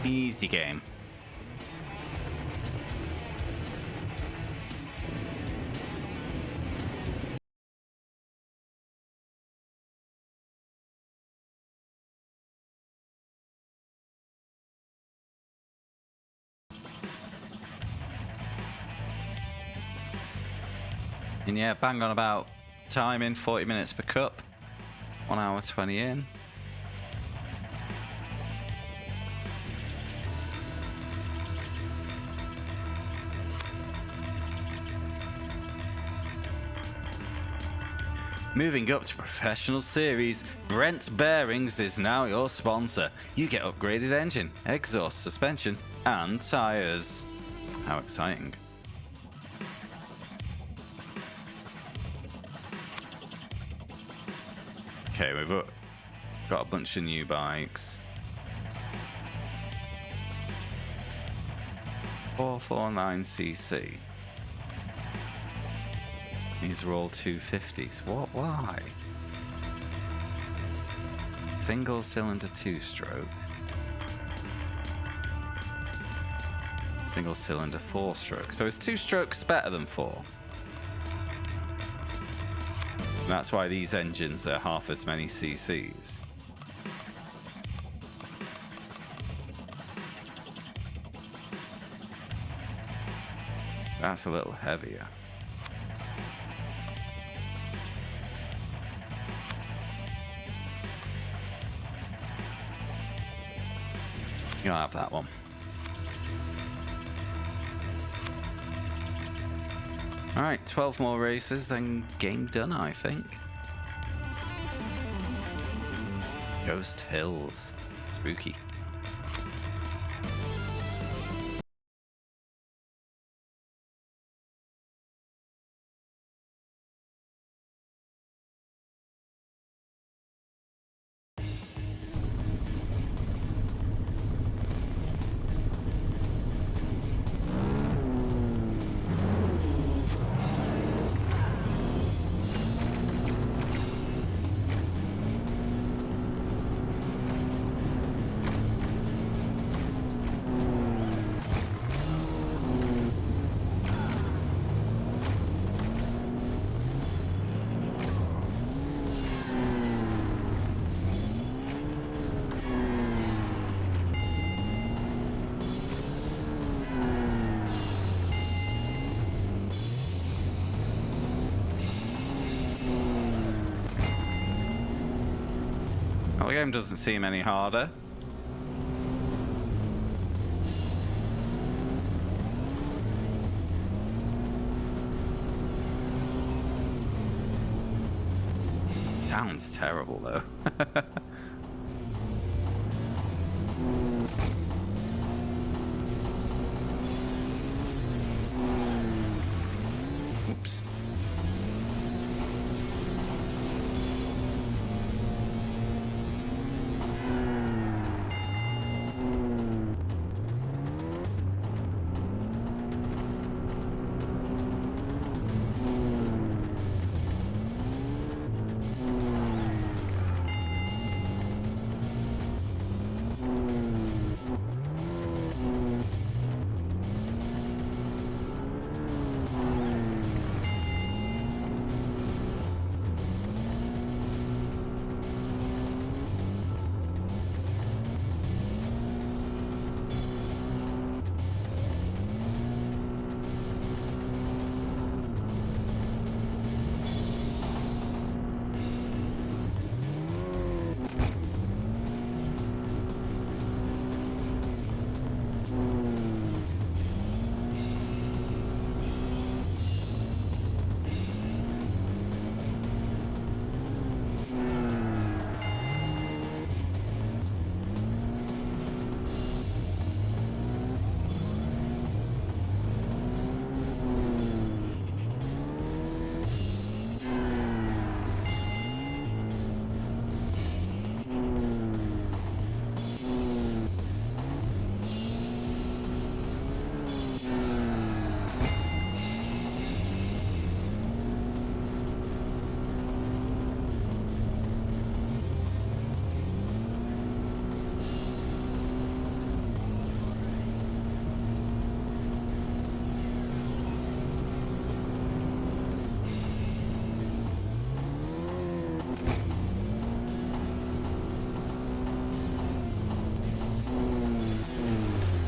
A: Easy game. And yeah, bang on about timing, 40 minutes per cup, 1 hour 20 in. Moving up to Professional Series, Brent Bearings is now your sponsor. You get upgraded engine, exhaust, suspension, and tyres. How exciting. Okay, we've got a bunch of new bikes. 449cc. These are all 250s. What? Why? Single cylinder 2-stroke. Single cylinder 4-stroke. So is 2 strokes better than 4? That's why these engines are half as many cc's. That's a little heavier. You'll have that one. Alright, 12 more races, then game done, I think. Ghost Hills. Spooky. Well, the game doesn't seem any harder. Sounds terrible, though. Oops.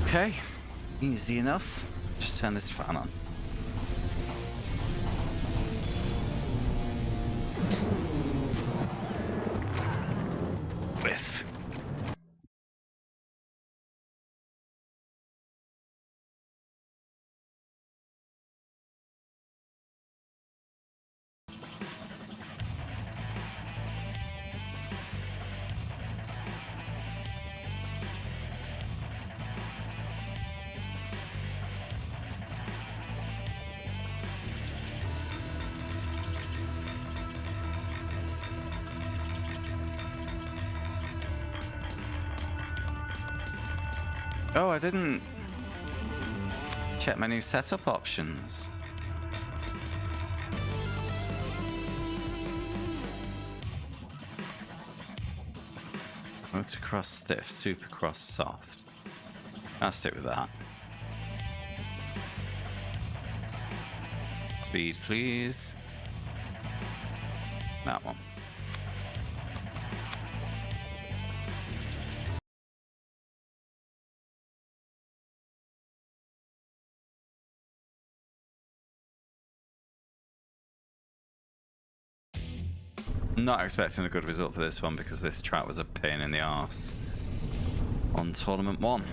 A: Okay, easy enough. Just turn this fan on. Whiff. Oh, I didn't check my new setup options. Motocross stiff, supercross soft. I'll stick with that. Speed, please. That one. Not expecting a good result for this one because this track was a pain in the arse on Tournament 1.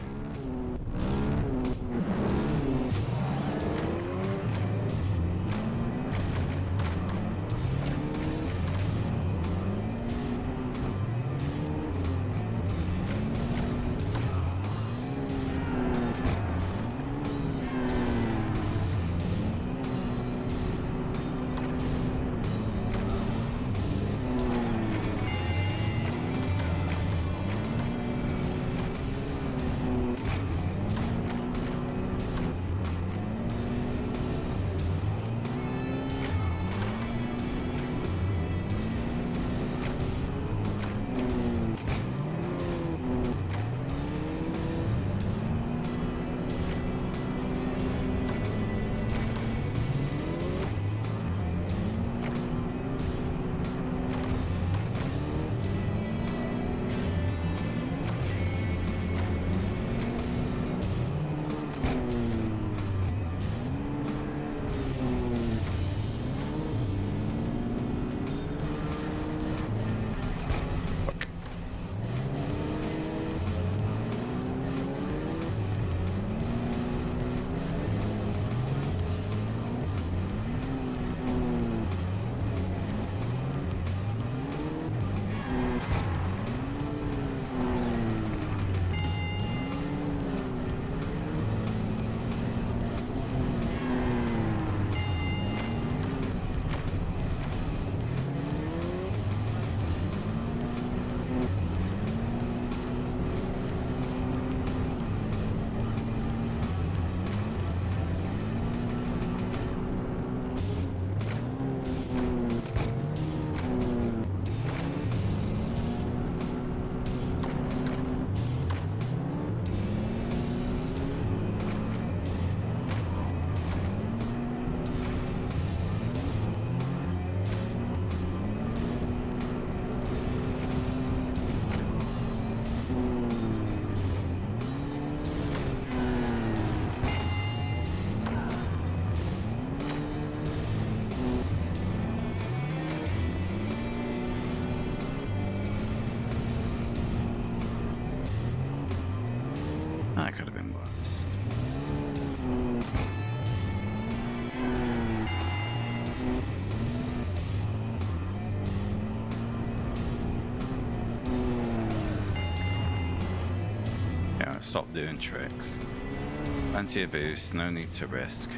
A: That could have been worse. Yeah, stop doing tricks. Plenty of boost, no need to risk.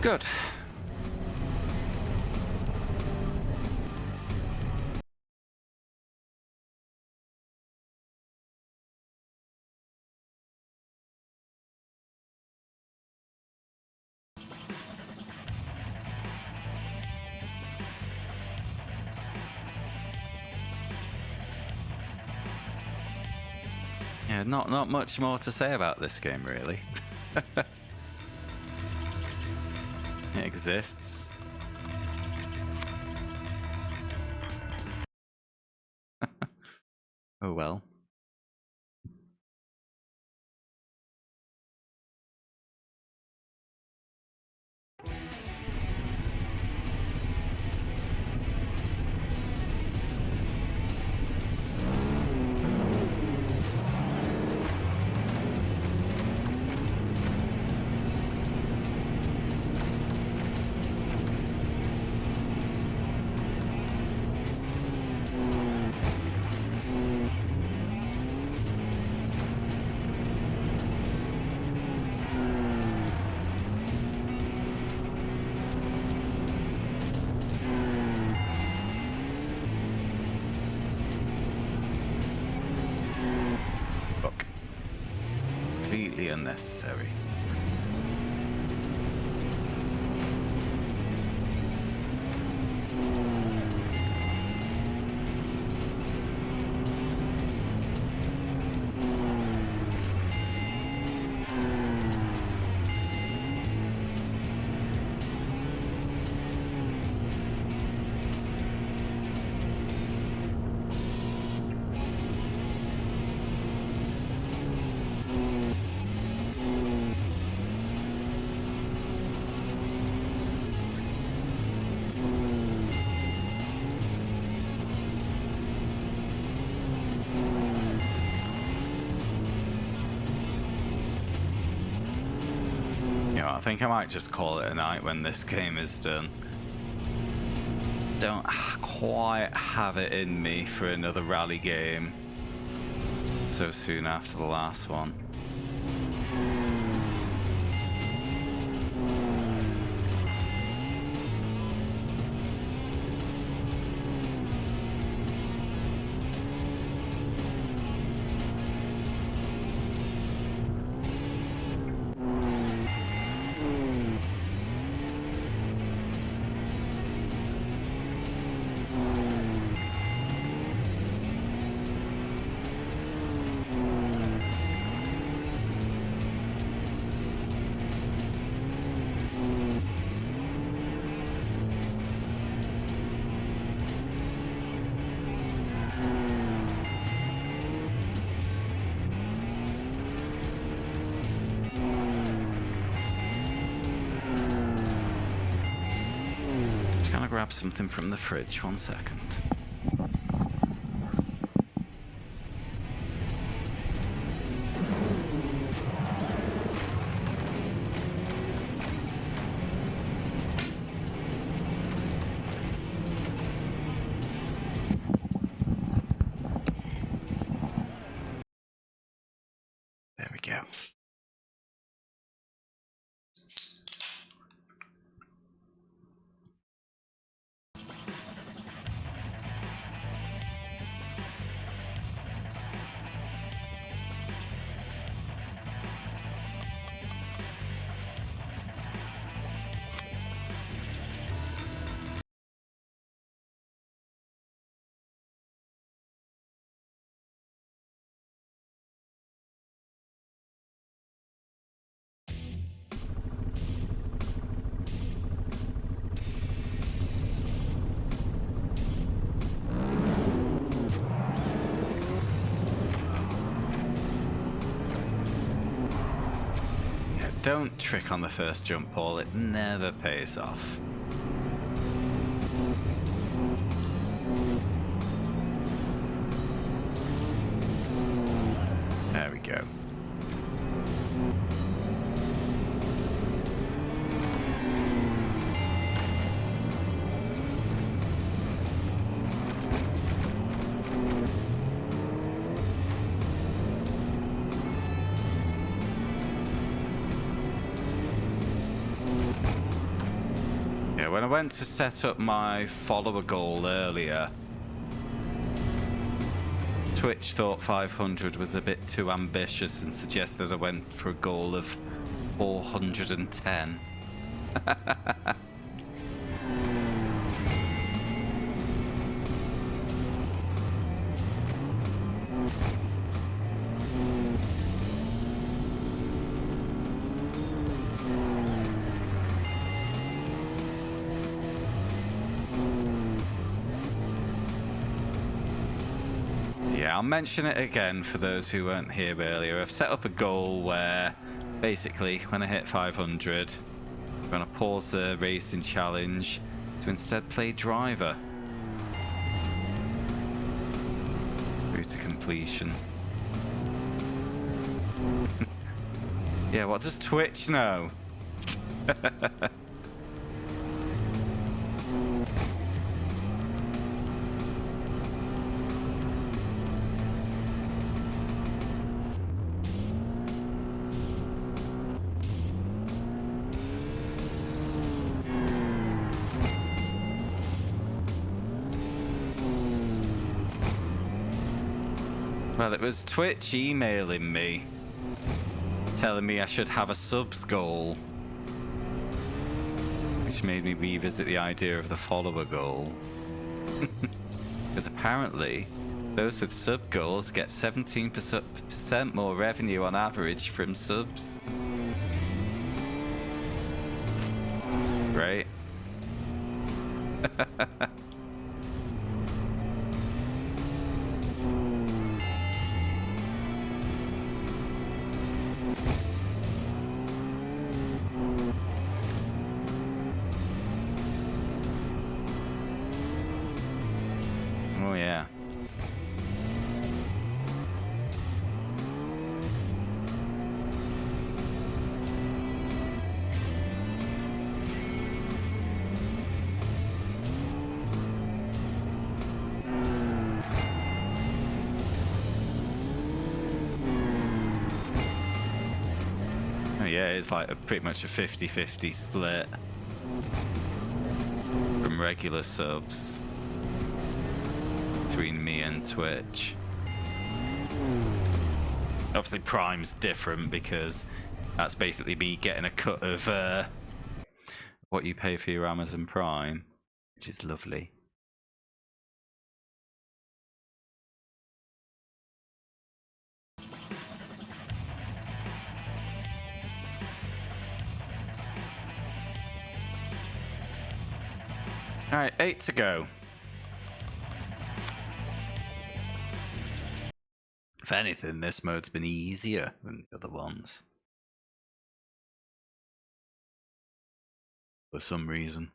A: Good. Yeah, not much more to say about this game, really. It exists. Oh well. completely unnecessary. I think I might just call it a night when this game is done. Don't quite have it in me for another rally game so soon after the last one. Grab something from the fridge, 1 second. There we go. Don't trick on the first jump, Paul. It never pays off. There we go. When I went to set up my follower goal earlier, Twitch thought 500 was a bit too ambitious and suggested I went for a goal of 410. I'll mention it again for those who weren't here earlier. I've set up a goal where basically when I hit 500 I'm going to pause the racing challenge to instead play driver through to completion. Yeah, what does Twitch know? Well, it was Twitch emailing me telling me I should have a subs goal, which made me revisit the idea of the follower goal. Because apparently those with sub goals get 17% more revenue on average from subs. Right? Oh yeah. Oh yeah, it's like pretty much a 50-50 split from regular subs between me and Twitch. Obviously Prime's different because that's basically me getting a cut of what you pay for your Amazon Prime, which is lovely. Alright, 8 to go. If anything, this mode's been easier than the other ones. For some reason.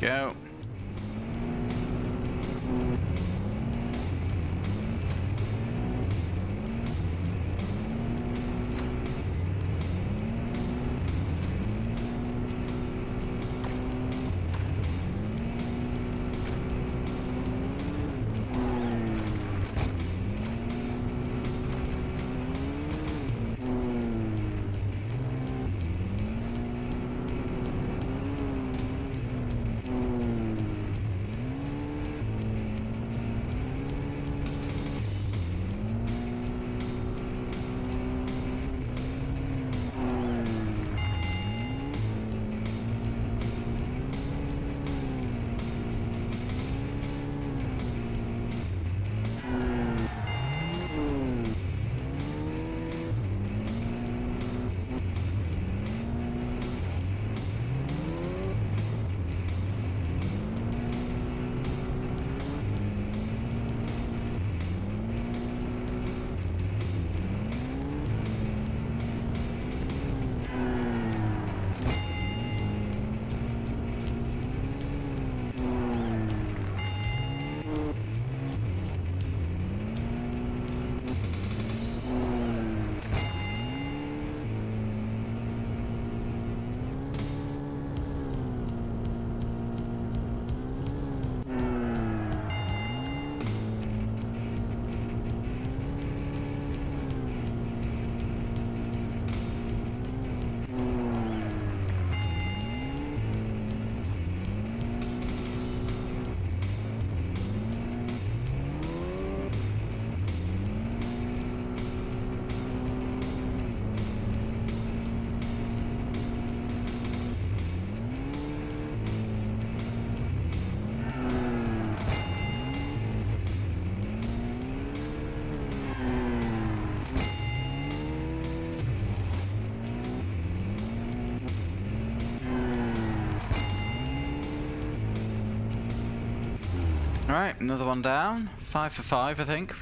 A: Go. Alright, another one down. 5 for 5, I think.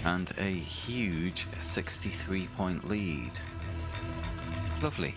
A: And a huge 63-point lead. Lovely.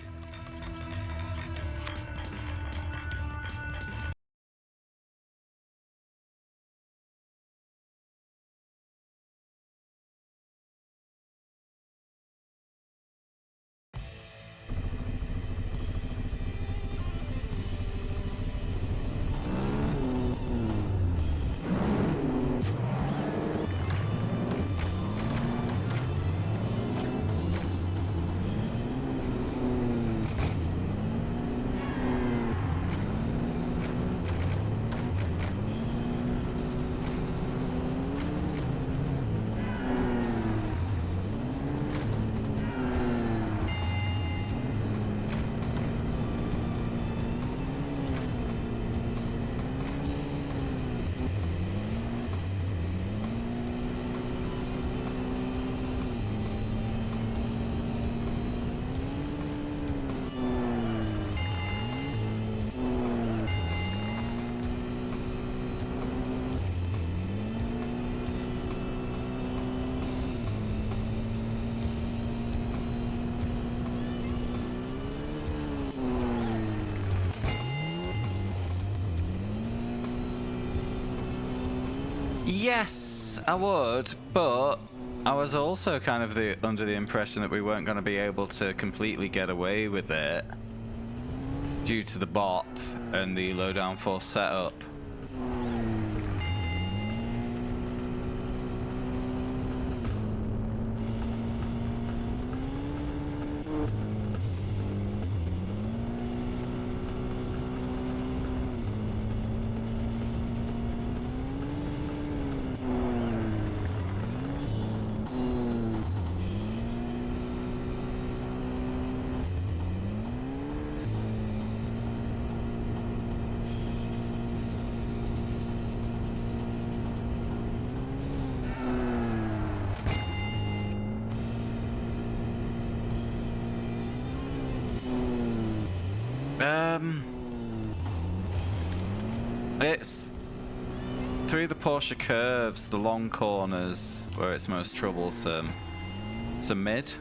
A: Yes, I would, but I was also kind of under the impression that we weren't going to be able to completely get away with it due to the bop and the low downforce setup. It's through the Porsche curves, the long corners, where it's most troublesome. It's a mid.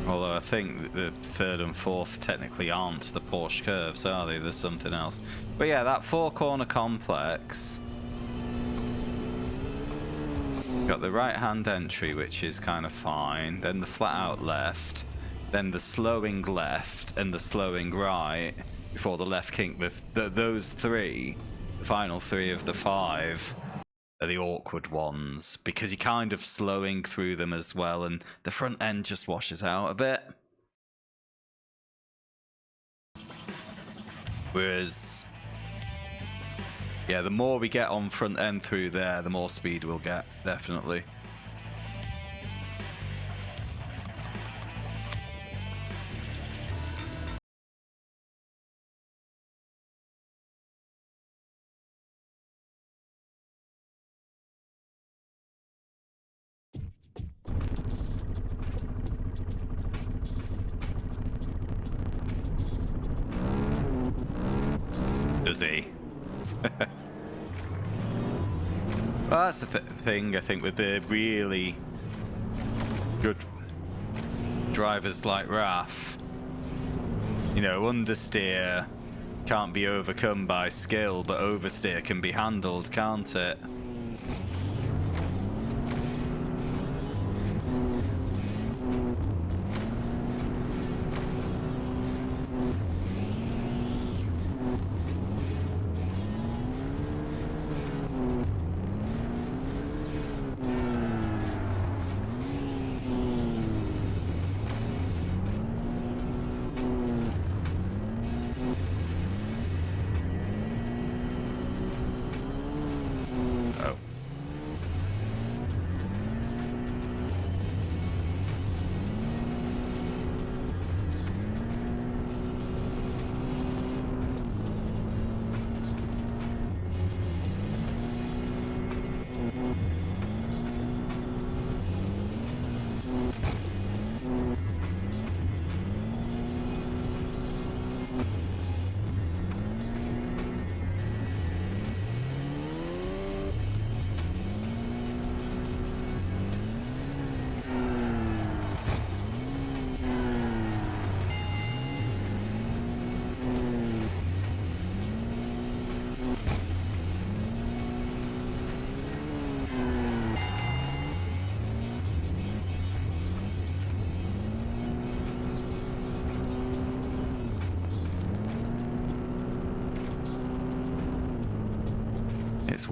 A: Although I think the third and fourth technically aren't the Porsche curves, are they? There's something else. But yeah, that four-corner complex. Got the right-hand entry, which is kind of fine. Then the flat-out left. Then the slowing left and the slowing right. Before the left kink. Those three, the final three of the five, are the awkward ones because you're kind of slowing through them as well, and the front end just washes out a bit. Whereas, yeah, the more we get on front end through there, the more speed we'll get, definitely. Does he? Well, that's the thing, I think, with the really good drivers like Raf. You know, understeer can't be overcome by skill, but oversteer can be handled, can't it?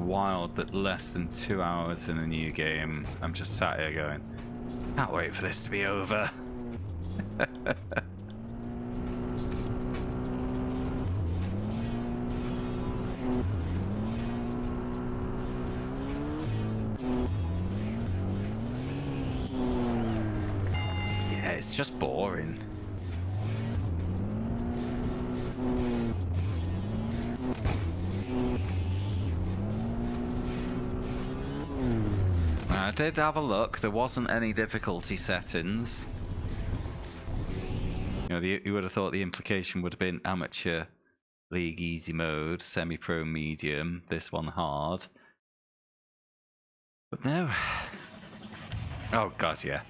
A: wild that less than 2 hours in a new game, I'm just sat here going, can't wait for this to be over. Yeah, it's just boring. I did have a look. There wasn't any difficulty settings. You know, you would have thought the implication would have been amateur, league easy mode, semi-pro medium, this one hard. But no. Oh god, yeah.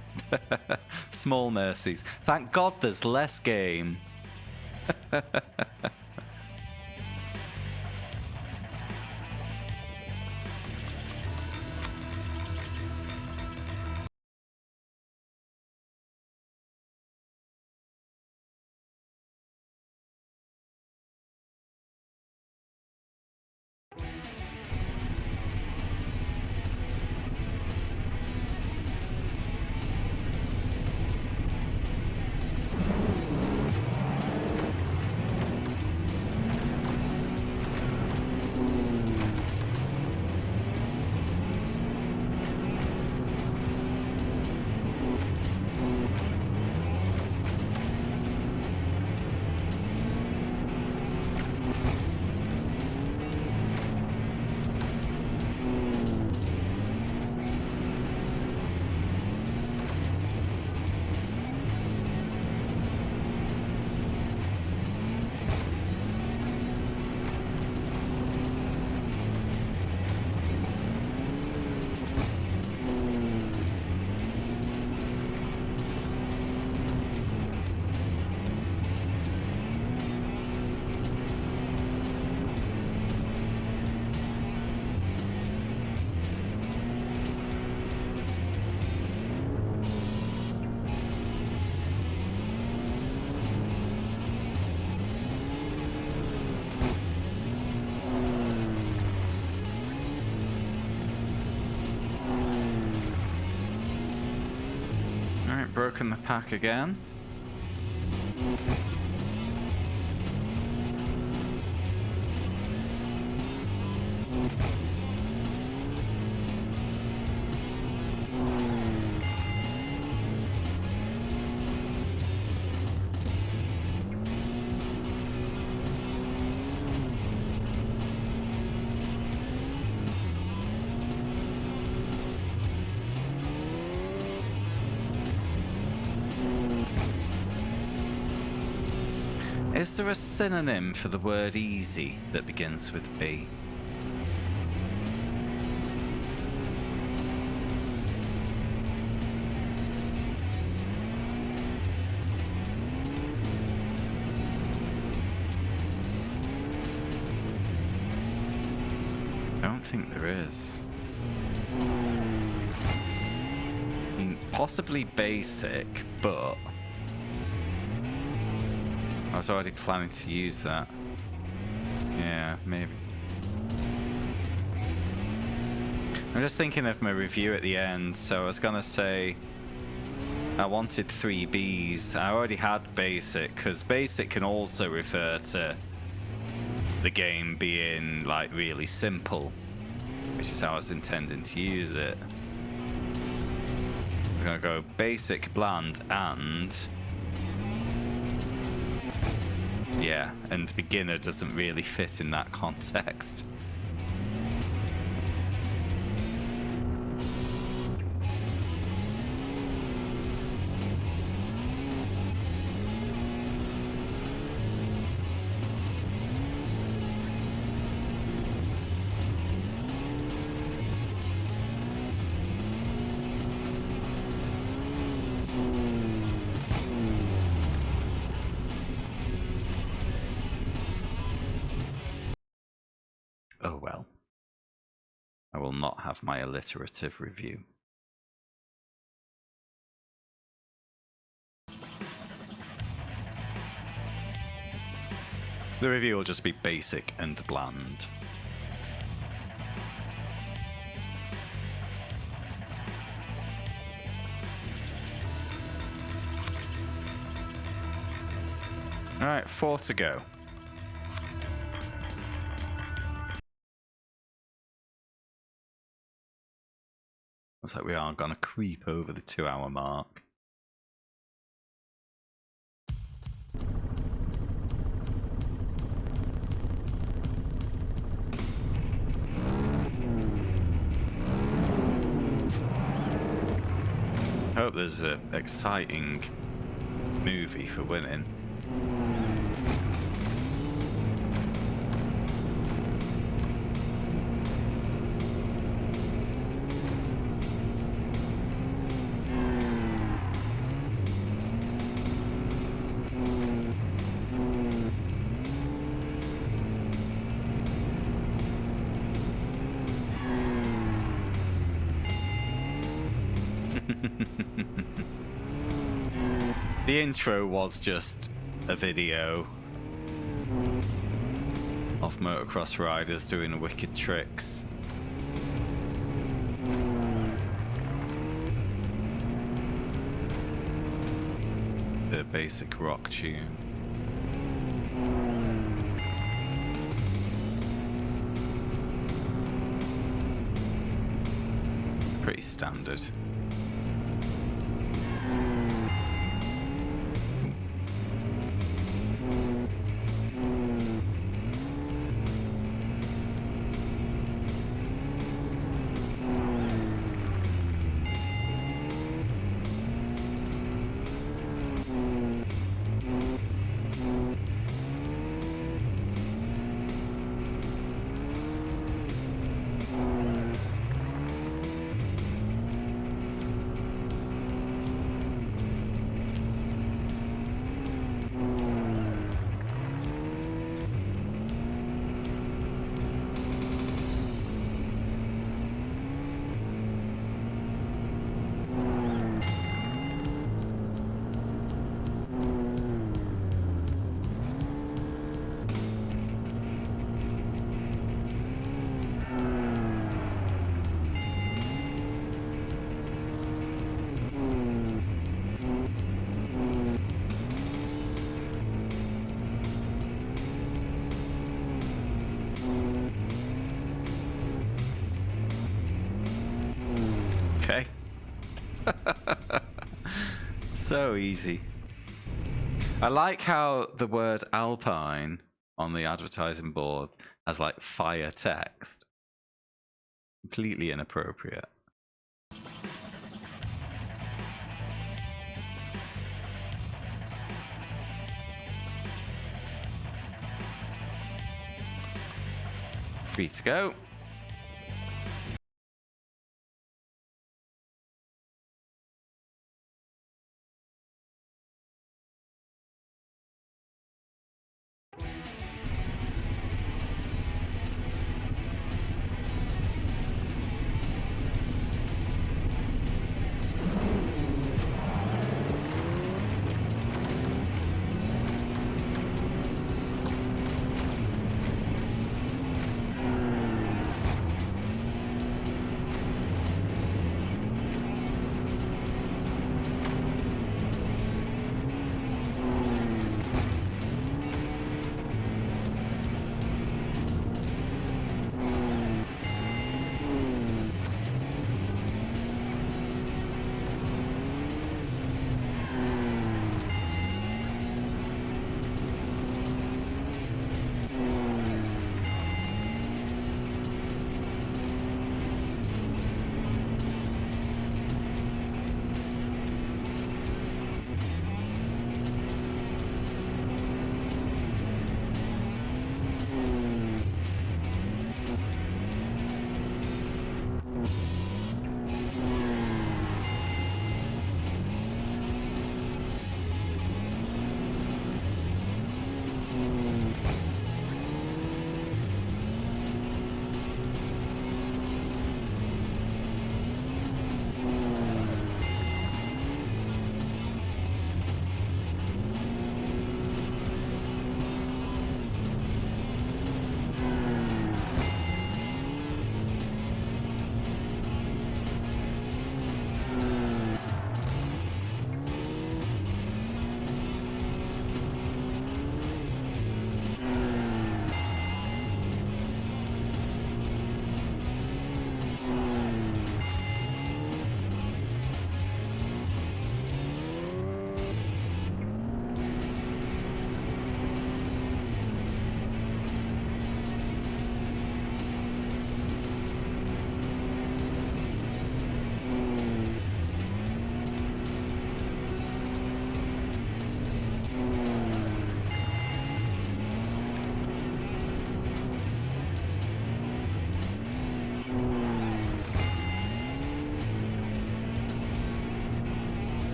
A: Small mercies. Thank god there's less game. Broken the pack again. Is there a synonym for the word easy that begins with B? I don't think there is. I mean, possibly basic, but I was already planning to use that. Yeah, maybe. I'm just thinking of my review at the end, so I was gonna say I wanted 3 Bs. I already had basic, because basic can also refer to the game being like really simple, which is how I was intending to use it. We're gonna go basic, bland, and yeah, and beginner doesn't really fit in that context. Oh well. I will not have my alliterative review. The review will just be basic and bland. Alright, 4 to go. Looks like we are going to creep over the 2-hour mark. Hope there's an exciting movie for winning. The intro was just a video of motocross riders doing wicked tricks. The basic rock tune. Pretty standard. Okay. So easy. I like how the word Alpine on the advertising board has like fire text. Completely inappropriate. Free to go.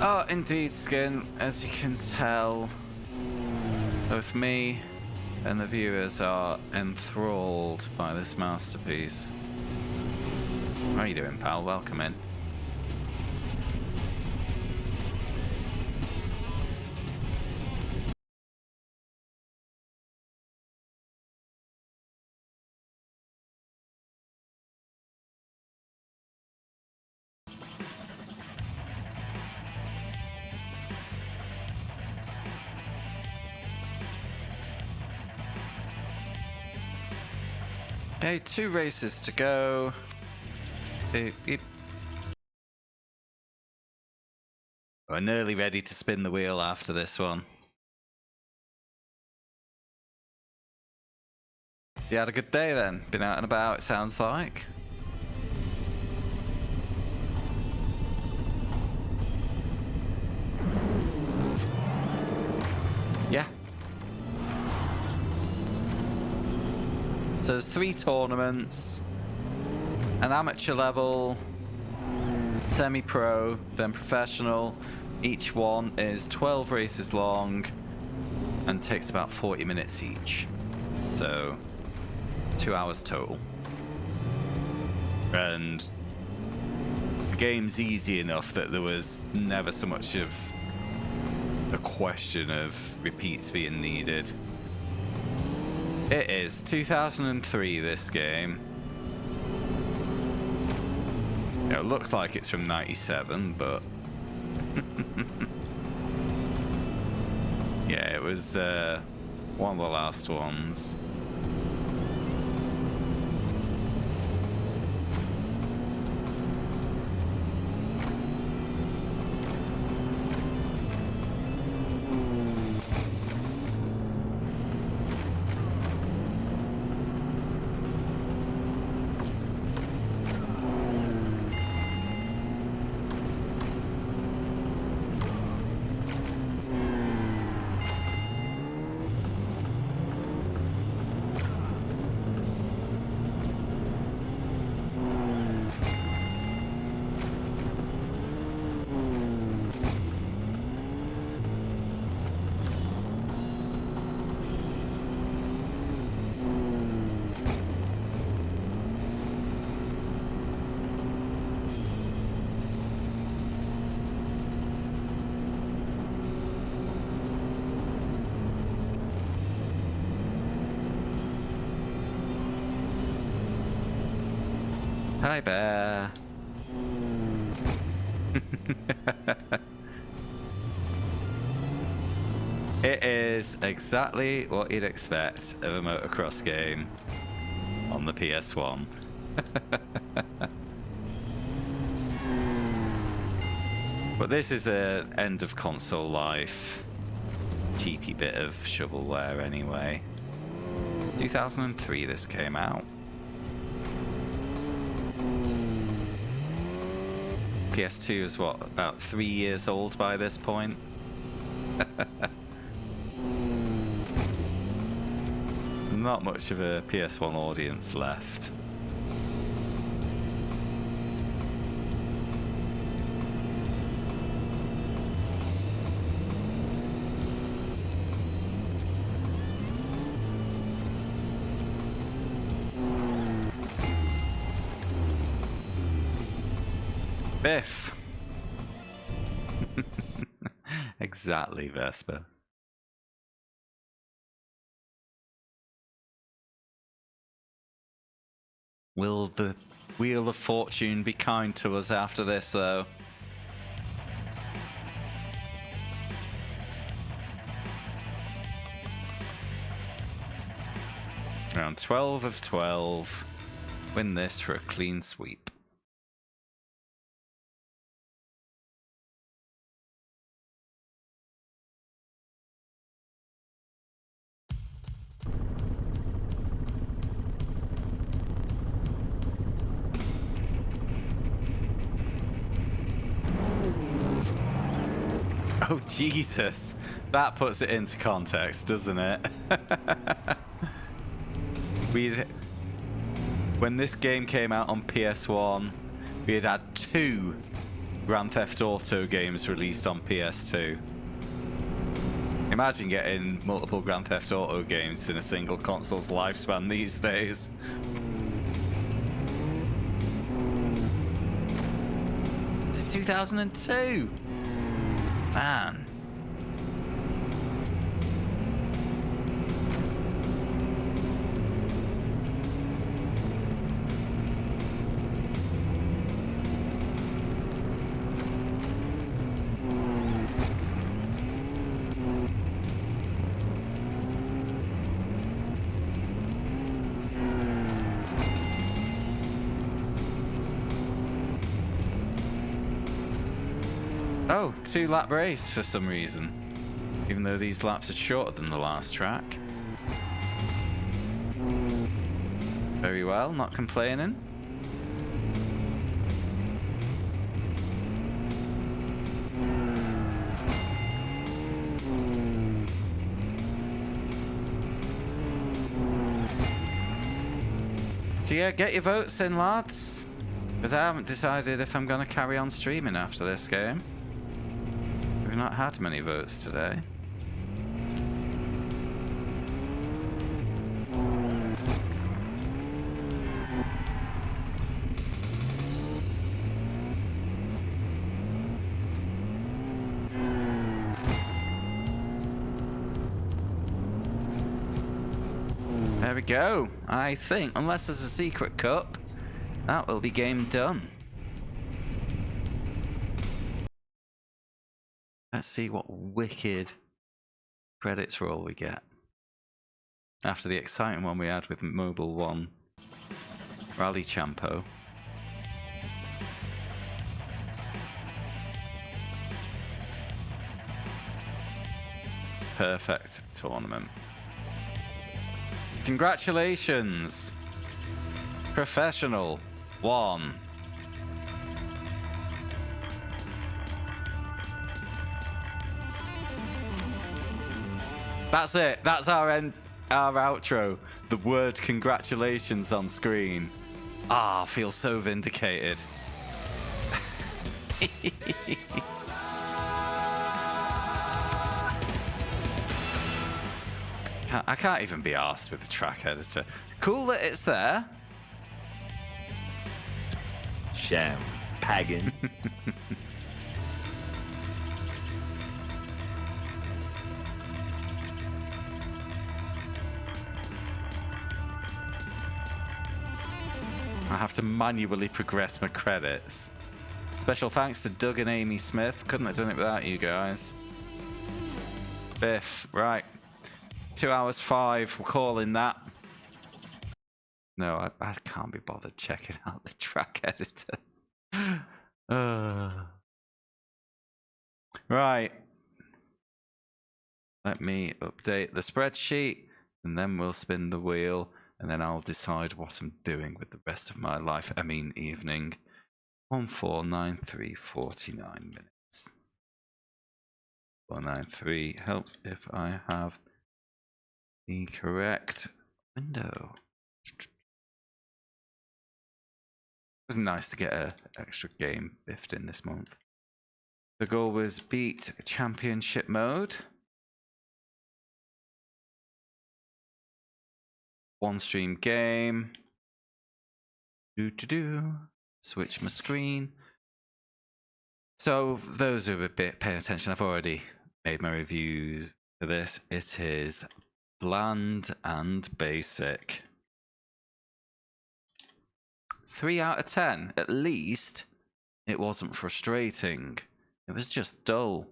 A: Oh, indeed, Skin. As you can tell, both me and the viewers are enthralled by this masterpiece. How are you doing, pal? Welcome in. Okay, 2 races to go. Beep, beep. We're nearly ready to spin the wheel after this one. You had a good day then? Been out and about, it sounds like. Yeah. So there's 3 tournaments, an amateur level, semi-pro, then professional. Each one is 12 races long and takes about 40 minutes each. So 2 hours total. And the game's easy enough that there was never so much of a question of repeats being needed. It is 2003, this game. It looks like it's from 97, but yeah, it was one of the last ones. Hi, Bear. It is exactly what you'd expect of a motocross game on the PS1. But this is an end of console life. Cheapy bit of shovelware anyway. 2003 this came out. PS2 is what, about 3 years old by this point? Not much of a PS1 audience left. Biff. Exactly, Vespa. Will the Wheel of Fortune be kind to us after this, though? Round 12 of 12. Win this for a clean sweep. Oh, Jesus. That puts it into context, doesn't it? When this game came out on PS1, we had had 2 Grand Theft Auto games released on PS2. Imagine getting multiple Grand Theft Auto games in a single console's lifespan these days. It's 2002. Man. Oh, 2-lap race for some reason. Even though these laps are shorter than the last track. Very well, not complaining. So yeah, get your votes in, lads. Because I haven't decided if I'm going to carry on streaming after this game. We've not had many votes today. There we go. I think, unless there's a secret cup, that will be game done. Let's see what wicked credits roll we get. After the exciting one we had with Mobile 1 Rally Champo. Perfect tournament. Congratulations! Professional 1. That's it. That's our outro. The word congratulations on screen. Ah, I feel so vindicated. I can't even be arsed with the track editor. Cool that it's there.
B: Sham. Pagan.
A: I have to manually progress my credits. Special thanks to Doug and Amy Smith. Couldn't have done it without you guys. Biff, right. 2 hours 5, we're calling that. No, I can't be bothered checking out the track editor. Right. Let me update the spreadsheet, and then we'll spin the wheel, and then I'll decide what I'm doing with the rest of my life. I mean, evening. 1493:49 minutes. 493 helps if I have the correct window. It was nice to get an extra game biffed in this month. The goal was beat championship mode. One stream game. Switch my screen. So those who are a bit paying attention, I've already made my reviews for this. It is bland and basic. 3 out of 10. At least it wasn't frustrating. It was just dull.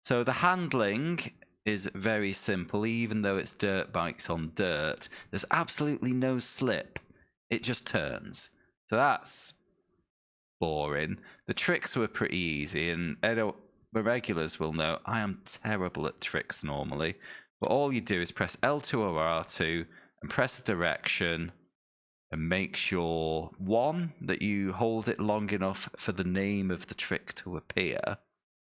A: So the handling is very simple, even though it's dirt bikes on dirt. There's absolutely no slip. It just turns. So that's boring. The tricks were pretty easy, and the regulars will know I am terrible at tricks normally. But all you do is press L2 or R2 and press direction and make sure, one, that you hold it long enough for the name of the trick to appear,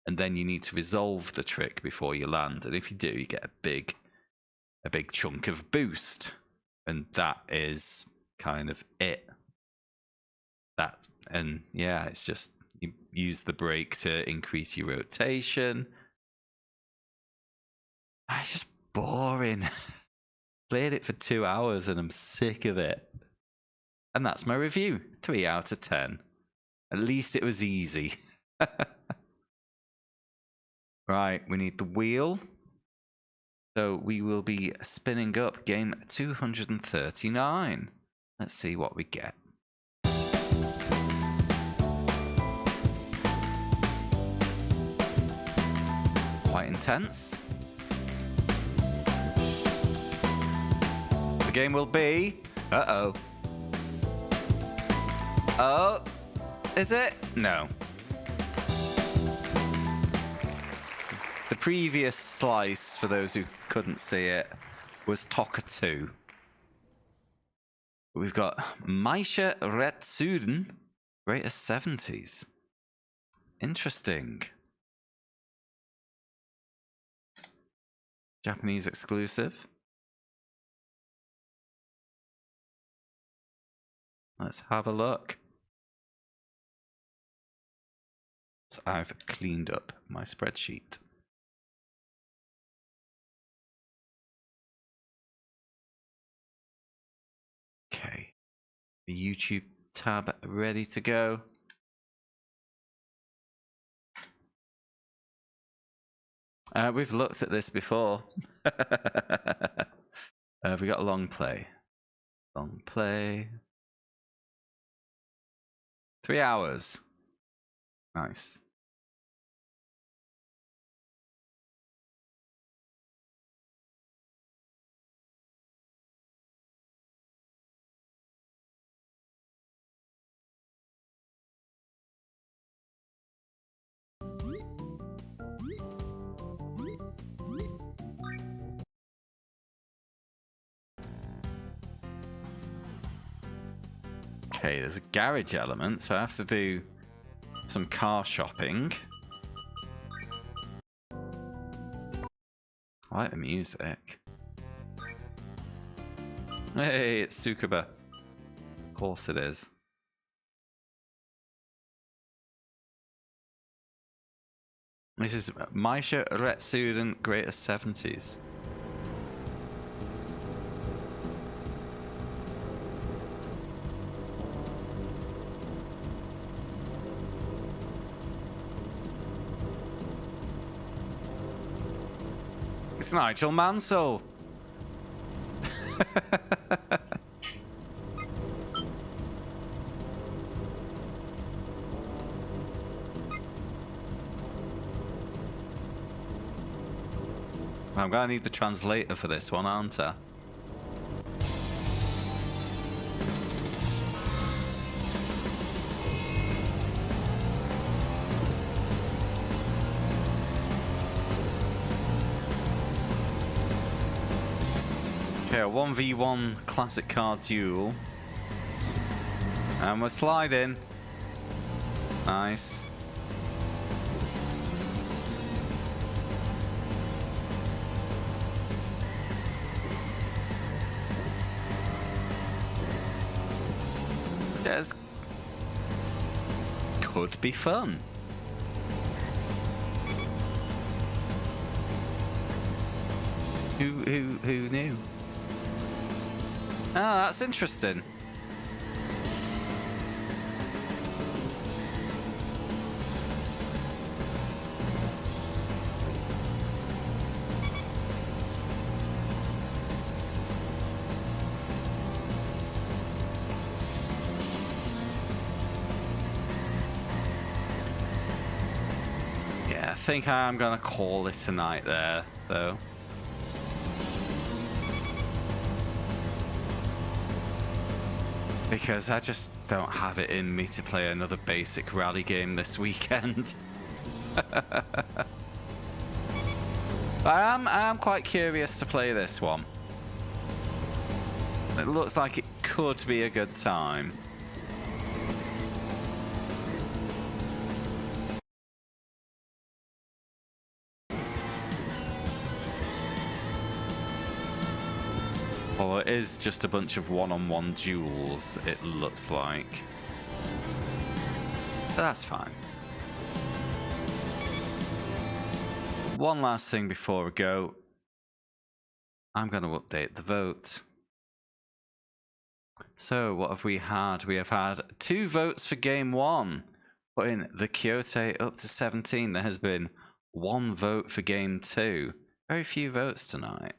A: and then you need to resolve the trick before you land. And if you do, you get a big chunk of boost. And that is kind of it. And yeah, it's just, you use the brake to increase your rotation. It's just boring. Played it for 2 hours and I'm sick of it. And that's my review. 3 out of 10. At least it was easy. Right, we need the wheel. So we will be spinning up game 239. Let's see what we get. Quite intense. The game will be... Uh-oh. Oh, is it? No. The previous slice, for those who couldn't see it, was Toka 2. We've got Maisha Retsuden, greatest 70s. Interesting. Japanese exclusive. Let's have a look. So I've cleaned up my spreadsheet. Okay. The YouTube tab ready to go. We've looked at this before. We got a long play. Long play. 3 hours. Nice. Okay, there's a garage element, so I have to do some car shopping. I like the music. Hey, it's Tsukuba. Of course it is. This is Maisha Retsuden, greatest 70s. It's Nigel Mansell. I'm gonna need the translator for this one, aren't I? Okay, a 1v1 classic car duel. And we're sliding. Nice. This could be fun. Who knew? Ah, that's interesting. Yeah, I think I'm gonna call it tonight there, though. Because I just don't have it in me to play another basic rally game this weekend. I am quite curious to play this one. It looks like it could be a good time. Well, it is just a bunch of one-on-one duels, it looks like. But that's fine. one last thing before we go. I'm going to update the vote. So what have we had? We have had 2 votes for game 1, putting the Quixote up to 17. There has been 1 vote for game 2. Very few votes tonight.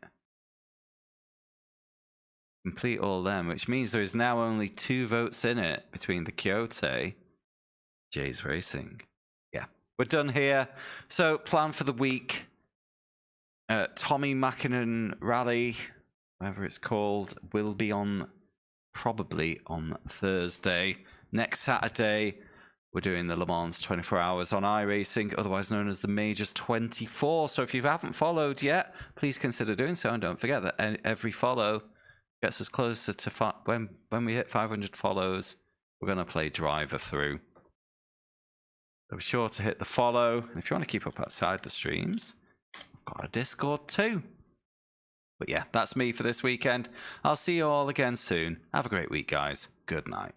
A: Complete all them, which means there is now only 2 votes in it between the Quixote, Jay's Racing. Yeah, we're done here. So plan for the week. Tommy Mackinnon Rally, whatever it's called, will be on probably on Thursday. Next Saturday, we're doing the Le Mans 24 Hours on iRacing, otherwise known as the Majors 24. So if you haven't followed yet, please consider doing so. And don't forget that every follow gets us closer to when we hit 500 follows, we're going to play Driver through. So be sure to hit the follow. And if you want to keep up outside the streams, I've got a Discord too. But yeah, that's me for this weekend. I'll see you all again soon. Have a great week, guys. Good night.